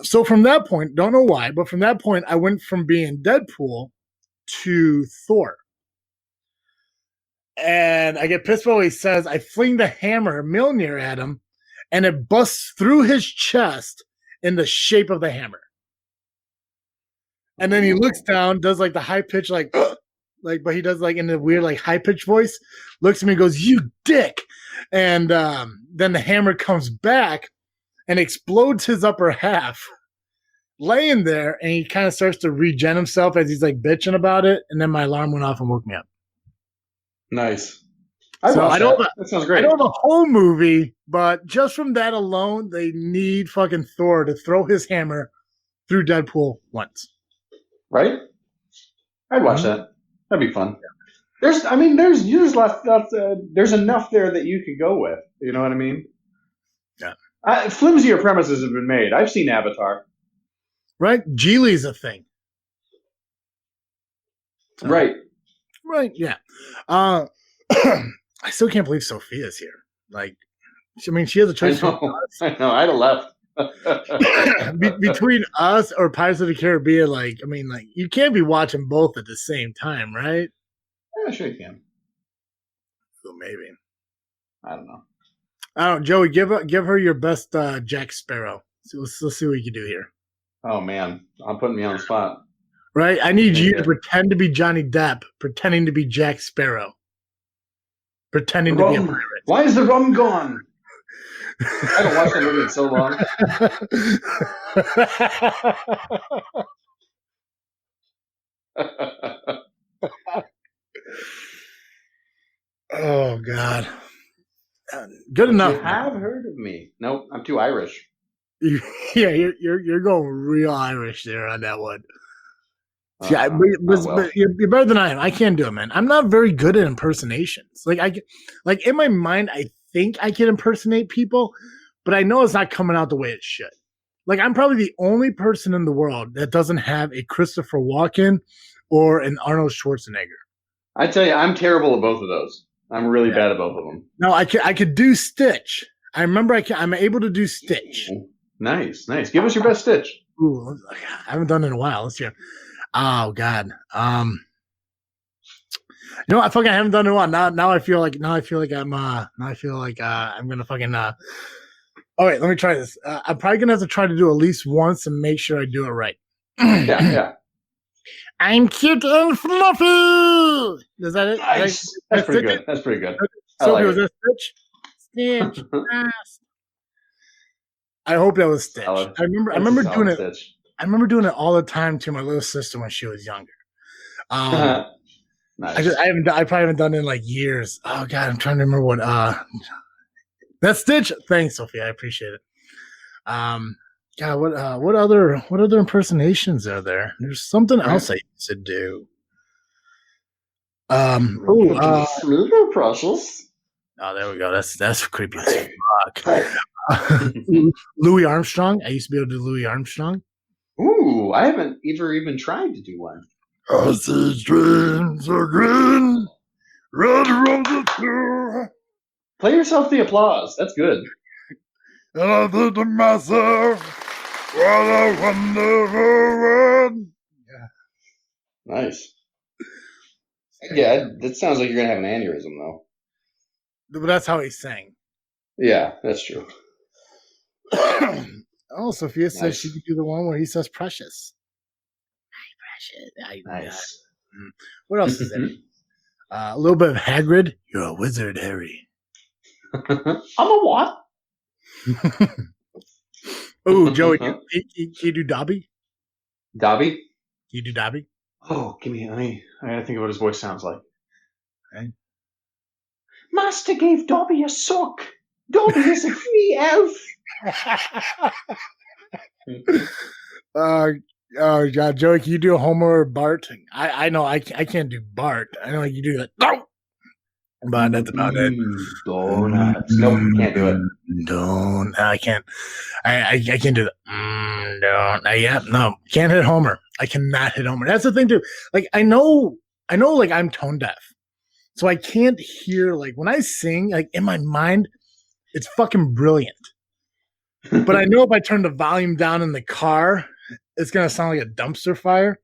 So from that point, don't know why, but from that point I went from being Deadpool to Thor. And I get pissed when he says, I fling the hammer Mjolnir at him, and it busts through his chest in the shape of the hammer. And then he looks down, does like the high pitch, like, but he does like in the weird, like high pitch voice, looks at me and goes, you dick. And then the hammer comes back and explodes his upper half, laying there. And he kind of starts to regen himself as he's like bitching about it. And then my alarm went off and woke me up. Nice. That sounds great. I don't know the whole movie, but just from that alone, they need fucking Thor to throw his hammer through Deadpool once. Right? I'd watch that. That'd be fun. There's enough there that you could go with. You know what I mean? Yeah. Flimsier premises have been made. I've seen Avatar. Right? Geely's a thing. Right. Right? Yeah. I still can't believe Sophia's here. Like, I mean, she has a choice I know. I'd have left. between us or Pirates of the Caribbean. Like, I mean, like you can't be watching both at the same time, right? Yeah, sure you can. Well, maybe. I don't know. I don't. Joey, give her your best Jack Sparrow. So let's see what you can do here. Oh man, I'm putting me on the spot. Right? I need you to pretend to be Johnny Depp, pretending to be Jack Sparrow, pretending to be a pirate. Why is the rum gone? I haven't watched that movie in so long. Oh God. Good enough. You have heard of me? Nope, I'm too Irish. Yeah, you're going real Irish there on that one. Yeah, but you're better than I am. I can't do it, man. I'm not very good at impersonations. Like in my mind, I think I can impersonate people, but I know it's not coming out the way it should. Like I'm probably the only person in the world that doesn't have a Christopher Walken or an Arnold Schwarzenegger. I tell you, I'm terrible at both of those. I'm really bad at both of them. No, I could do Stitch. I remember I'm able to do Stitch. Nice. Give us your best Stitch. Ooh, I haven't done it in a while. Let's hear. Oh God. You know what? I haven't done it in a while. Now I feel like I'm gonna fucking all right, let me try this. I'm probably gonna have to try to do at least once and make sure I do it right. Yeah. I'm cute and fluffy. Is that it? Nice. That's pretty good. That's pretty good. Sophie, was that Stitch? Stitch. I hope that was Stitch. I remember doing it. Stitch. I remember doing it all the time to my little sister when she was younger. Nice. I probably haven't done it in like years. Oh God, I'm trying to remember what that's Stitch. Thanks, Sophie. I appreciate it. God, what other impersonations are there? There's something else I used to do. Smoother process. Oh, there we go. That's creepy as fuck. Louis Armstrong. I used to be able to do Louis Armstrong. Ooh, I haven't even tried to do one. I see dreams are green, red roses too. Play yourself the applause. That's good. And I think to myself, what a wonderful world. Yeah. Nice. Yeah, it sounds like you're gonna have an aneurysm though. But that's how he sang. Yeah, that's true. Oh, Sophia says she could do the one where he says precious. Precious. Nice. What else is there? A little bit of Hagrid. You're a wizard, Harry. I'm a what? Oh, Joey, can you do Dobby? Dobby? Can you do Dobby? Oh, I gotta think of what his voice sounds like. Okay. Master gave Dobby a sock. Dobby is a free elf. Oh God, Joey, can you do Homer or Bart? I know I can't do Bart. I know you do that. No, but that's about it. Donuts. Nope, can't do it. Don't. I can't. I can't do that. No, can't hit Homer. I cannot hit Homer. That's the thing too. Like I know. Like I'm tone deaf, so I can't hear. Like when I sing, like in my mind, it's fucking brilliant. But I know if I turn the volume down in the car, it's gonna sound like a dumpster fire.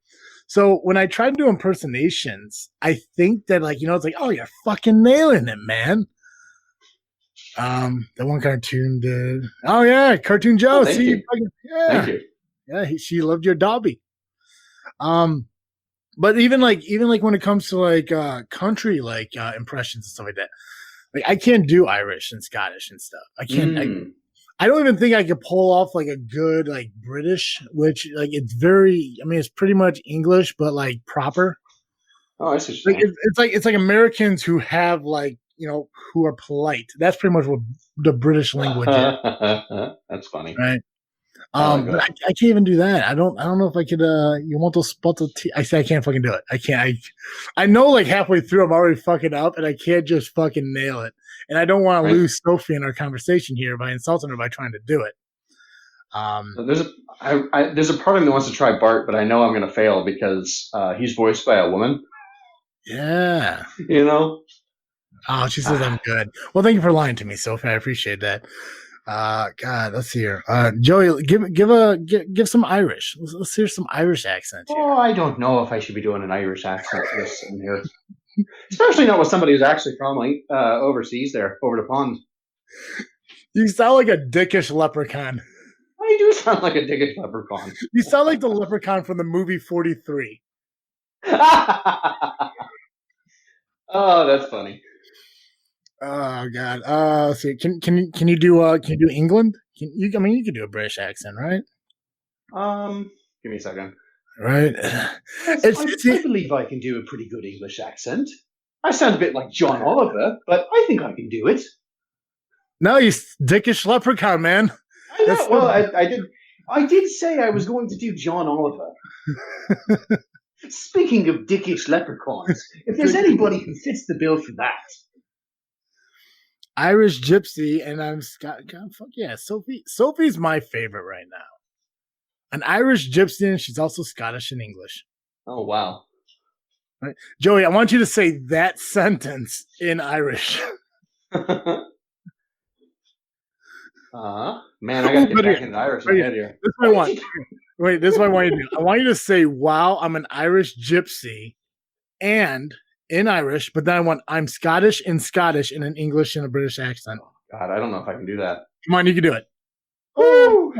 So when I try to do impersonations, I think that it's like, oh, you're fucking nailing it, man. The one cartoon did. Oh yeah, Cartoon Joe. Thank you. Thank you. Yeah, she loved your Dobby. But even when it comes to country impressions and stuff like that, like I can't do Irish and Scottish and stuff. I can't. I don't even think I could pull off like a good British, which it's very. I mean, it's pretty much English, but proper. Oh, I see. It's like Americans who have who are polite. That's pretty much what the British language is. That's funny, right? But I can't even do that. I don't know if I could. You want to spot the tea? I say I can't fucking do it. I can't. I know halfway through I'm already fucking up, and I can't just fucking nail it. And I don't want to lose Sophie in our conversation here by insulting her by trying to do it. There's a part of me that wants to try Bart, but I know I'm going to fail because he's voiced by a woman. Yeah. You know? Oh, she says I'm good. Well, thank you for lying to me, Sophie. I appreciate that. God, let's see here. Joey, give some Irish. Let's hear some Irish accent here. Oh, I don't know if I should be doing an Irish accent for this in here. Especially not with somebody who's actually from overseas there, over the pond. You sound like a dickish leprechaun. I do sound like a dickish leprechaun. You sound like the leprechaun from the movie 43. Oh, that's funny. Oh God. Let's see. Can you do England? You can do a British accent, right? Give me a second. Right. I believe I can do a pretty good English accent. I sound a bit like John Oliver, but I think I can do it. No, you dickish leprechaun, man. I know. Well, I did say I was going to do John Oliver. Speaking of dickish leprechauns, if there's anybody who fits the bill for that. Irish gypsy, and I'm Scott. God, fuck yeah, Sophie. Sophie's my favorite right now. An Irish gypsy, and she's also Scottish and English. Oh wow, right, Joey, I want you to say that sentence in Irish. Man, I gotta get back into Irish in my head here. This is what I want. Wait, this is what I want you to do. I want you to say, "Wow, I'm an Irish gypsy," and in Irish, but then I want I'm Scottish in an English and a British accent. God, I don't know if I can do that. Come on, you can do it. Woo!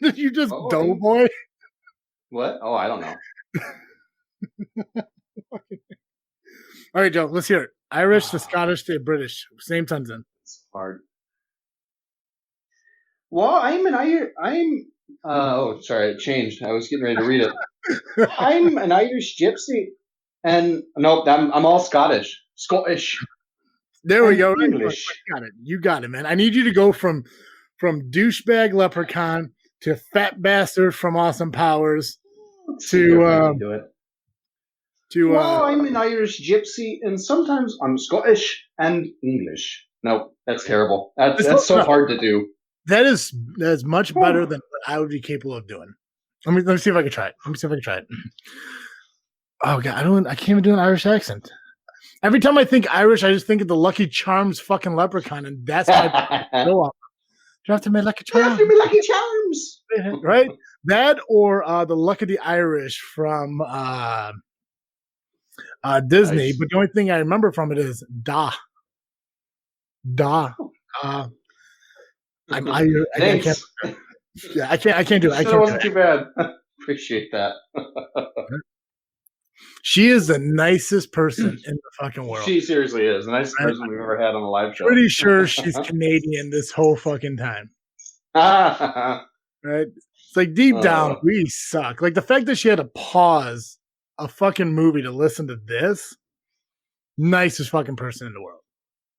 Did you just doughboy? What? Oh, I don't know. All right, Joe, let's hear it. Irish to Scottish to British. Same sentence. It's hard. Well, oh, sorry, it changed. I was getting ready to read it. I'm an Irish gypsy. And nope, I'm all Scottish. Scottish. There we go. English. You got it, man. I need you to go from douchebag leprechaun to fat bastard from Awesome Powers to do it. Well, I'm an Irish gypsy, and sometimes I'm Scottish and English. No, that's terrible. That's so hard to do. That is much better than what I would be capable of doing. Let me see if I can try it. Oh God, I can't even do an Irish accent. Every time I think Irish, I just think of the Lucky Charms fucking leprechaun, and that's my go off. You have to make Lucky Charms. You have to be Lucky Charms, right? That or the Luck of the Irish from Disney. Nice. But the only thing I remember from it is da. I can't do it. That wasn't too bad. Appreciate that. She is the nicest person in the fucking world. She seriously is the nicest person we've ever had on a live show. Pretty sure she's Canadian this whole fucking time. Right? It's like deep down, we suck. Like the fact that she had to pause a fucking movie to listen to this, nicest fucking person in the world.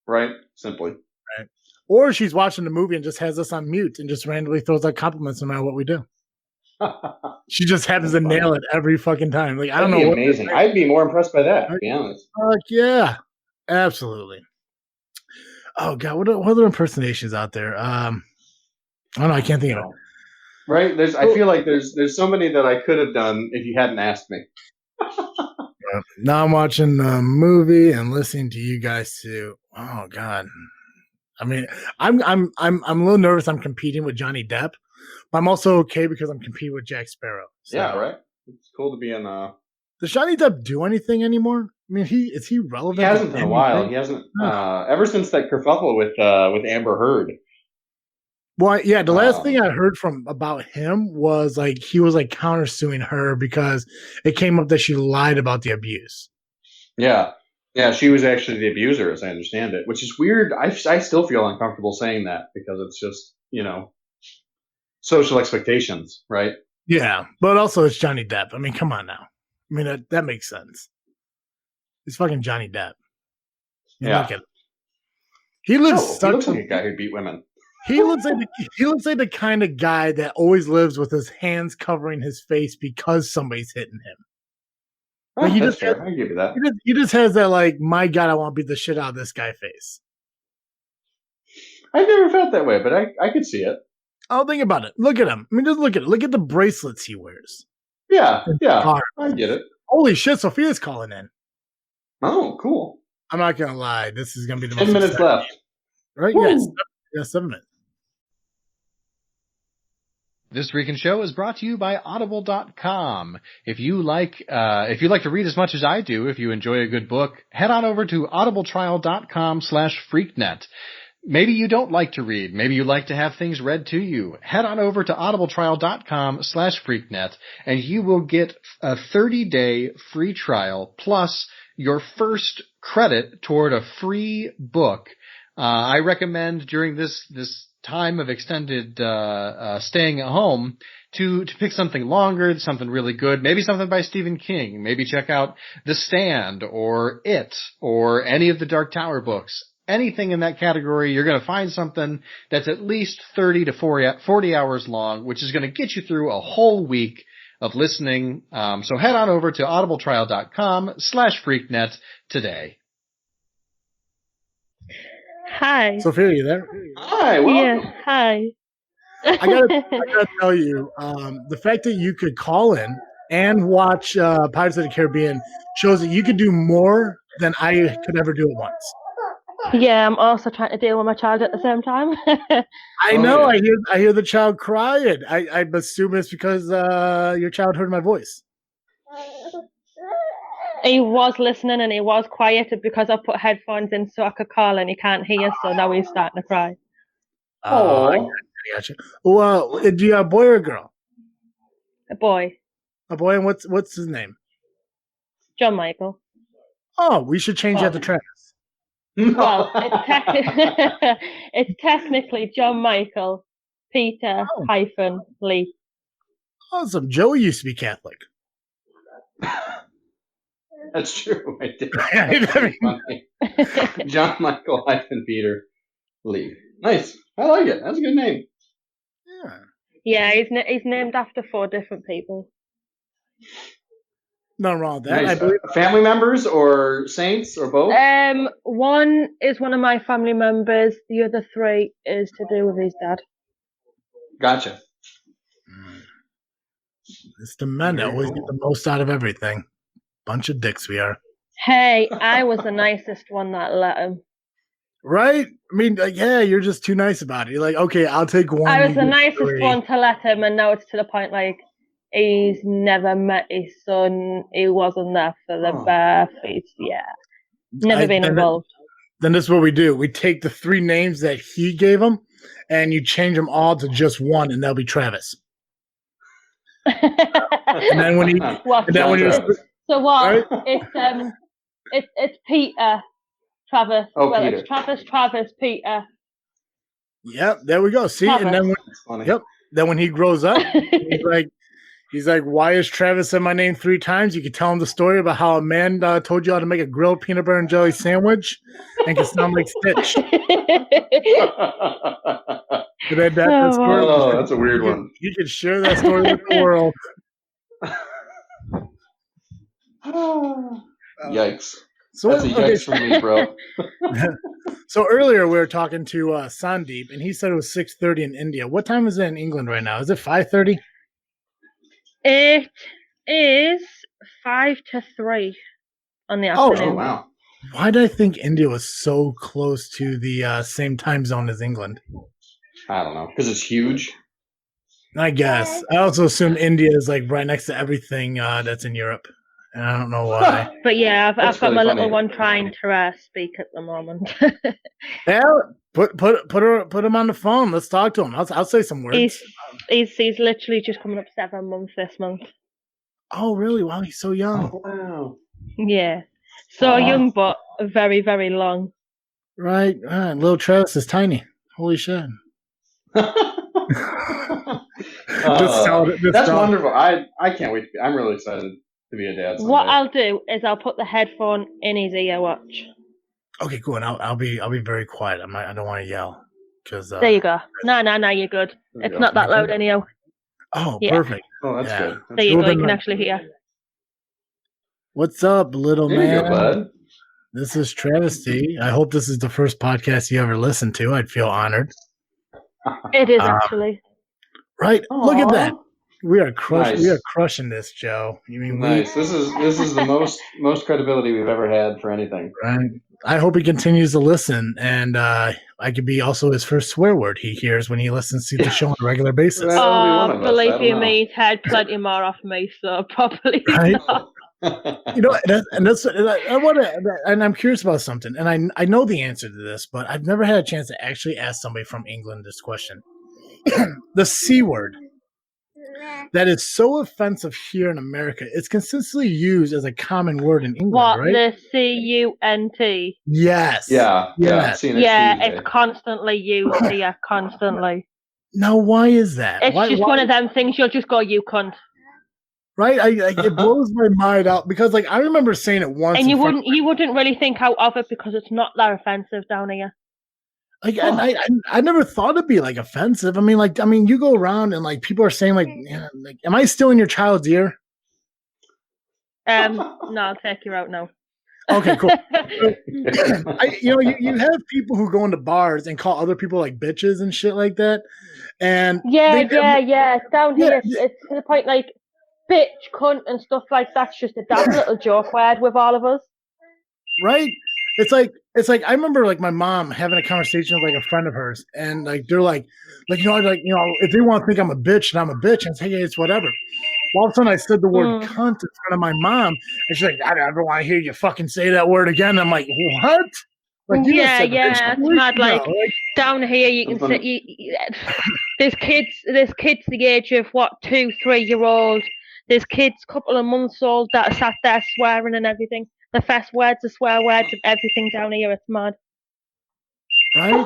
Right? Simply. Right. Or she's watching the movie and just has us on mute and just randomly throws out compliments no matter what we do. She just happens to nail it every fucking time. Like I don't know. Amazing. I'd be more impressed by that, to be honest. Yeah, absolutely. Oh God, what other impersonations out there? I don't know. I can't think of it. Right? I feel like there's so many that I could have done if you hadn't asked me. Now I'm watching the movie and listening to you guys too. Oh God. I mean, I'm a little nervous. I'm competing with Johnny Depp. But I'm also okay because I'm competing with Jack Sparrow. So. Yeah, right. It's cool to be in. Does Johnny Depp do anything anymore? I mean, is he relevant? He hasn't in a while. He hasn't ever since that kerfuffle with Amber Heard. Well, yeah. The last thing I heard about him was like he was like countersuing her because it came up that she lied about the abuse. Yeah, she was actually the abuser, as I understand it, which is weird. I still feel uncomfortable saying that because it's just social expectations, right? Yeah, but also it's Johnny Depp. I mean, come on now. I mean, that makes sense. It's fucking Johnny Depp. Yeah. Look at him. He looks like a guy who beat women. He looks like the kind of guy that always lives with his hands covering his face because somebody's hitting him. Like that's fair. I give you that. He just has that like, my God, I want to beat the shit out of this guy face. I've never felt that way, but I could see it. Oh, think about it. Look at him. I mean, just look at it. Look at the bracelets he wears. Yeah, Car. I get it. Holy shit, Sophia's calling in. Oh, cool. I'm not gonna lie. This is gonna be the 10 most minutes exciting left. game. Right? Woo. Yes, 7 minutes. This Freakin Show is brought to you by Audible.com. If you like to read as much as I do, if you enjoy a good book, head on over to audibletrial.com/freaknet. Maybe you don't like to read. Maybe you like to have things read to you. Head on over to audibletrial.com/freaknet and you will get a 30-day free trial plus your first credit toward a free book. I recommend during this time of extended staying at home to pick something longer, something really good, maybe something by Stephen King. Maybe check out The Stand or It or any of the Dark Tower books. Anything in that category, you're going to find something that's at least 30 to 40 hours long, which is going to get you through a whole week of listening. So head on over to audibletrial.com/freaknet today. Hi. Sophia, are you there? Hi, welcome. Yeah, hi. I gotta tell you, the fact that you could call in and watch Pirates of the Caribbean shows that you could do more than I could ever do at once. Yeah, I'm also trying to deal with my child at the same time. I know. Yeah. I hear the child crying. I assume it's because your child heard my voice. He was listening and he was quiet because I put headphones in so I could call and he can't hear, so now he's starting to cry. I gotcha. Well, do you have a boy or a girl? A boy. A boy, and what's his name? John Michael. Oh, we should change that to Travis. Well, it's technically John Michael Peter -Lee. Awesome. Joey used to be Catholic. That's true. I did. John Michael Peter Lee. Nice. I like it. That's a good name. Yeah. Yeah, he's named after 4 different people. Nothing wrong with that. Nice. I believe family members or saints or both? One is one of my family members. The other 3 is to do with his dad. Gotcha. It's the men that always get the most out of everything. Bunch of dicks we are. Hey, I was the nicest one that let him. Right? I mean, like, yeah, you're just too nice about it. You're like, okay, I'll take one. I was the nicest one to let him, and now it's to the point like he's never met his son. He wasn't there for the birth. Never been involved. Then this is what we do. We take the 3 names that he gave him, and you change them all to just one, and that'll be Travis. And then when he, so what? Right? It's Peter, Travis. Oh, well, Peter. It's Travis, Peter. Yep, there we go. See, Travis. And then then when he grows up, he's like, why is Travis said my name 3 times? You could tell him the story about how a man told you how to make a grilled peanut butter and jelly sandwich and can sound like Stitch. That's a weird one. You can share that story with the world. Yikes. So that's a yikes for me, bro. So earlier we were talking to Sandeep, and he said it was 6:30 in India. What time is it in England right now? Is it 5:30? It is 5 to 3 on the afternoon. Oh, wow. Why did I think India was so close to the same time zone as England? I don't know. Because it's huge? I guess. I also assume India is like right next to everything that's in Europe. And I don't know why. But yeah, I've got my really little funny. one trying to speak at the moment. Yeah, put him on the phone. Let's talk to him. I'll say some words. He's literally just coming up 7 months this month. Oh, really? Wow, he's so young. Oh, wow. Yeah. So young, but very, very long. Right. Little Travis is tiny. Holy shit. That's wonderful. I can't wait. I'm really excited to be a dad someday. What I'll do is I'll put the headphone in his ear watch. Okay, cool. And I'll be very quiet. I don't want to yell. There you go. No, you're good. It's not that loud anyhow. Oh, Yeah. perfect. Oh, that's good. There you go. You can actually hear. What's up, little There man? you go, bud. This is Travis D. I hope this is the first podcast you ever listened to. I'd feel honored. It is actually. Right? Aww. Look at that. We are crushing. Nice. We are crushing this, Joe. You mean Nice. This is the most credibility we've ever had for anything. Right. I hope he continues to listen, and I could be also his first swear word he hears when he listens to the show on a regular basis. Well, that'll be one of us. I Believe don't you know. me, he's had plenty more off me, so probably Right? not. You know, I want to, and I'm curious about something, and I know the answer to this, but I've never had a chance to actually ask somebody from England this question. The C word that is so offensive here in America, it's consistently used as a common word in England, What, right? the C-U-N-T? Yes. Yeah. Yes. CNXT, Yeah, you say. it's constantly used here, constantly. Now, why is that? It's Why, just one of them things you'll just go, you cunt. right? It blows my mind out because, like, I remember saying it once, And in front you wouldn't really think out of it because it's not that offensive down here. like, and I never thought it'd be like offensive. I mean, you go around and like people are saying like, am I still in your child's ear? No, I'll take you out now. Okay, cool. You have people who go into bars and call other people like bitches and shit like that, and Yeah. Down here, it's to the point like bitch, cunt, and stuff like that's just a damn little joke word with all of us. right? It's like I remember like my mom having a conversation with like a friend of hers, and like they're like if they want to think I'm a bitch and I'm a bitch, and say hey, it's whatever. All of a sudden, I said the word cunt in front of my mom, and she's like, I never want to hear you fucking say that word again. I'm like, what? Like, you just said bitch it's 2 weeks mad. Like ago. down here, you can see there's kids the age of 2, 3 year old. There's kids, couple of months old that are sat there swearing and everything. The first words are swear words of everything down here. It's mad. Right?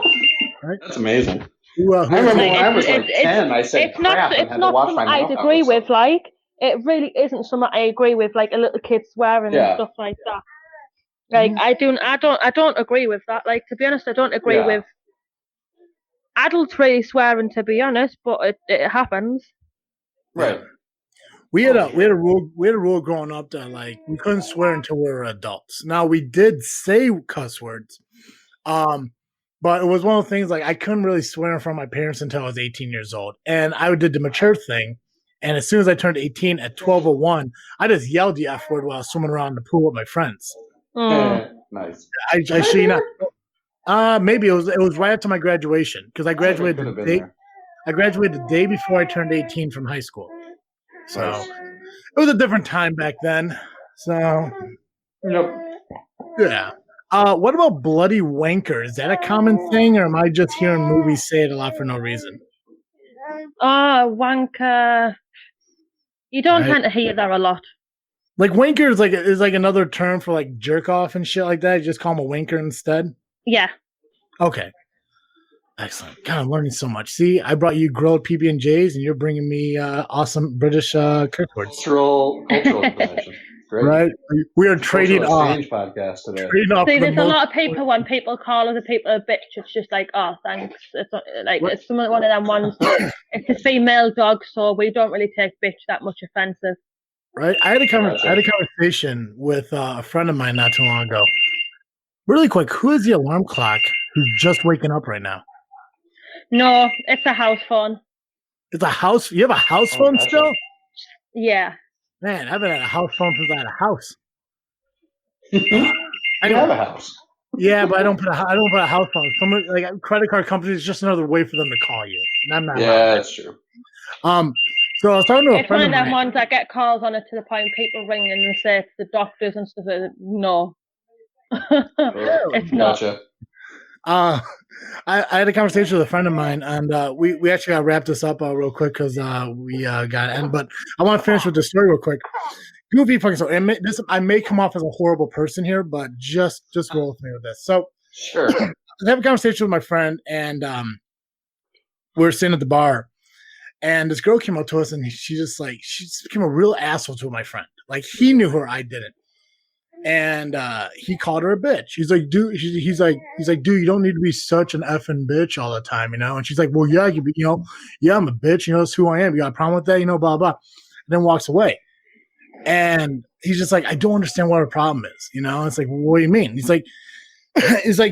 That's amazing. Well, I remember when I was like 10, I said crap and had to wash my mouth I'd out agree or with. Like, it really isn't something I agree with. Like a little kid swearing and stuff like that. Like I don't agree with that. Like to be honest, I don't agree with adults really swearing. To be honest, but it happens. Right. We had a rule growing up that like we couldn't swear until we were adults. Now we did say cuss words, but it was one of the things like I couldn't really swear in front of my parents until I was 18 years old, and I did the mature thing. And as soon as I turned 18 at 12:01, I just yelled the F word while I was swimming around the pool with my friends. Nice. I see not. Maybe it was right after my graduation because I graduated the day before I turned 18 from high school. So it was a different time back then. So yeah. What about bloody wanker? Is that a common thing, or am I just hearing movies say it a lot for no reason? Wanker. You don't tend to hear that a lot. Like wanker is like another term for like jerk off and shit like that. You just call them a wanker instead. Yeah. Okay. Excellent. God, I'm learning so much. See, I brought you grilled PB&Js, and you're bringing me awesome British curse words. Cultural information. Great. Right? We are trading off. Podcast today. See, there's a lot of people when people call other people a bitch, it's just like, oh, thanks. It's not, like it's one of them ones. It's a female dog, so we don't really take bitch that much offensive. Right? I had a conversation with a friend of mine not too long ago. Really quick, who is the alarm clock who's just waking up right now? No, it's a house phone. It's a house? You have a house phone still? Yeah. Man, I haven't had a house phone since I had a house. I have a house. Yeah, but I don't put a house phone. Some like credit card companies is just another way for them to call you, and I'm not. Yeah, that's true. So I was talking to a friend of mine. It's one of them ones that get calls on it to the point people ring and they say it's the doctors and stuff. No, it's not. Gotcha. I had a conversation with a friend of mine, and we actually got to wrap this up real quick because we got to end. But I want to finish with the story real quick. Goofy fucking story. I may come off as a horrible person here, but just roll with me with this. So, sure. I have a conversation with my friend, and we were sitting at the bar, and this girl came up to us, and she just became a real asshole to my friend. Like he knew her, I didn't. And he called her a bitch. He's like, dude, he's like, dude, you don't need to be such an effing bitch all the time, you know? And she's like, well, yeah, yeah, I'm a bitch, that's who I am. You got a problem with that, blah, blah. And then walks away. And he's just like, I don't understand what her problem is, It's like, well, what do you mean? He's like,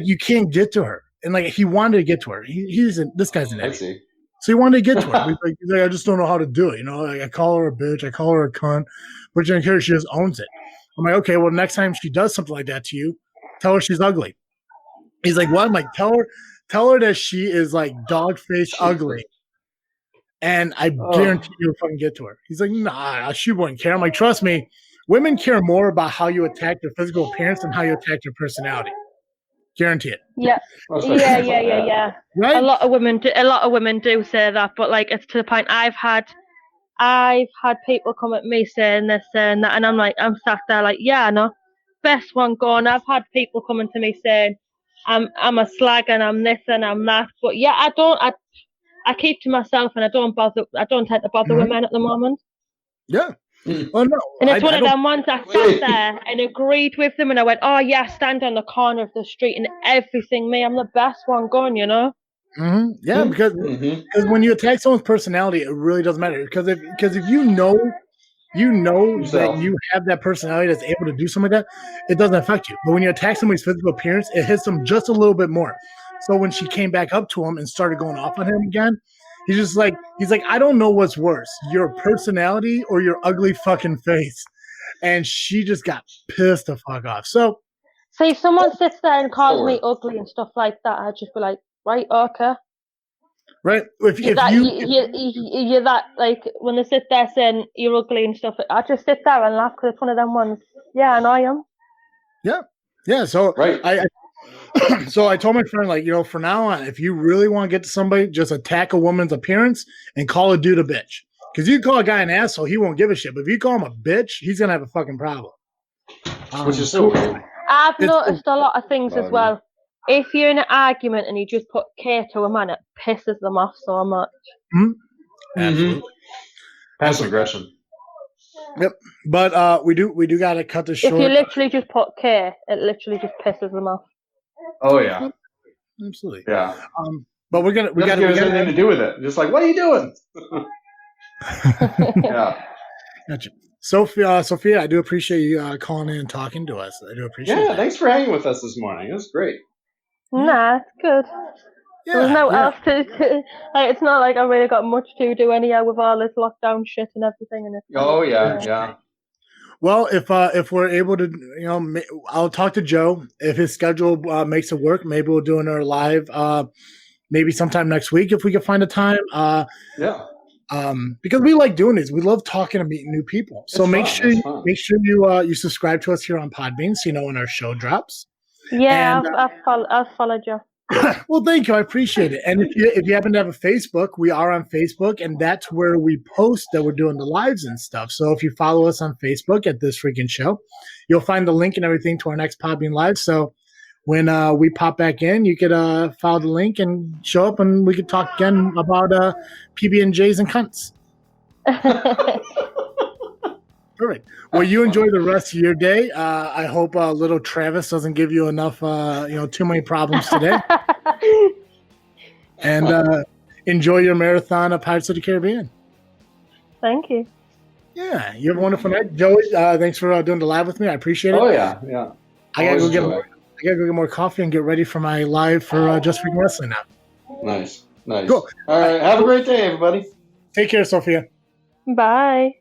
you can't get to her. And like, he wanted to get to her. This guy's an idiot. So he wanted to get to her. He's like, I just don't know how to do it. You know, like, I call her a bitch, I call her a cunt, but you don't care. She just owns it. I'm like, okay, well, next time she does something like that to you, tell her she's ugly. He's like, what? I'm like, tell her that she is like dog face ugly. And I guarantee you'll fucking get to her. He's like, nah, she wouldn't care. I'm like, trust me, women care more about how you attack their physical appearance than how you attack their personality. Guarantee it. Yeah. Yeah. Right? A lot of women do say that, but like it's to the point I've had people come at me saying this and that, and I'm like, I'm sat there like, yeah, I know. Best one going. I've had people coming to me saying I'm a slag and I'm this and I'm that. But yeah, I keep to myself and I don't tend to bother women at the moment. Yeah. Oh no. And it's one of them ones I sat there and agreed with them and I went, oh yeah, stand on the corner of the street and everything me. I'm the best one going, you know? Mm-hmm. Yeah, because when you attack someone's personality, it really doesn't matter. Because if you know that you have that personality that's able to do something like that, it doesn't affect you. But when you attack somebody's physical appearance, it hits them just a little bit more. So when she came back up to him and started going off on him again, he's like, I don't know what's worse, your personality or your ugly fucking face. And she just got pissed the fuck off. So if someone sits there and calls me ugly and stuff like that, I'd just be like, right, okay. Right. You're that, like, when they sit there saying you're ugly and stuff, I just sit there and laugh because it's one of them ones. Yeah, and I am. Yeah. Yeah. So so I told my friend, like, you know, from now on, if you really want to get to somebody, just attack a woman's appearance and call a dude a bitch. Because you call a guy an asshole, he won't give a shit. But if you call him a bitch, he's gonna have a fucking problem. Which is so weird. I've noticed a lot of things as well. If you're in an argument and you just put K to a man, it pisses them off so much. Absolutely. Passive aggression. Yep. But we do gotta cut this short. If you literally just put K, it literally just pisses them off. Oh yeah. Absolutely. Yeah. But we got anything to do with it. Just like, what are you doing? Yeah. Gotcha. Sophia, I do appreciate you calling in and talking to us. I do appreciate it. Yeah, thanks for hanging with us this morning. It was great. Nah, it's good. Yeah, There's no else to like, it's not like I really got much to do anyhow with all this lockdown shit and everything. And yeah. Well, if we're able to, you know, I'll talk to Joe. If his schedule makes it work, maybe we'll do another live. Maybe sometime next week if we can find a time. Because we like doing this. We love talking and meeting new people. So make sure you subscribe to us here on Podbean so you know when our show drops. Yeah, I'll follow Joe. Well, thank you. I appreciate it. And if you happen to have a Facebook, we are on Facebook, and that's where we post that we're doing the lives and stuff. So if you follow us on Facebook at This Freakin Show, you'll find the link and everything to our next Podbean Live. So when we pop back in, you could follow the link and show up, and we could talk again about PB&Js and cunts. Perfect. Well, you enjoy the rest of your day. I hope little Travis doesn't give you enough, too many problems today. And enjoy your marathon of Pirates of the Caribbean. Thank you. Yeah, you have a wonderful night, Joey. Thanks for doing the live with me. I appreciate it. Oh yeah. I gotta go get more coffee and get ready for my live for Just Freakin Wrestling now. Nice. Cool. All right. Have a great day, everybody. Take care, Sophia. Bye.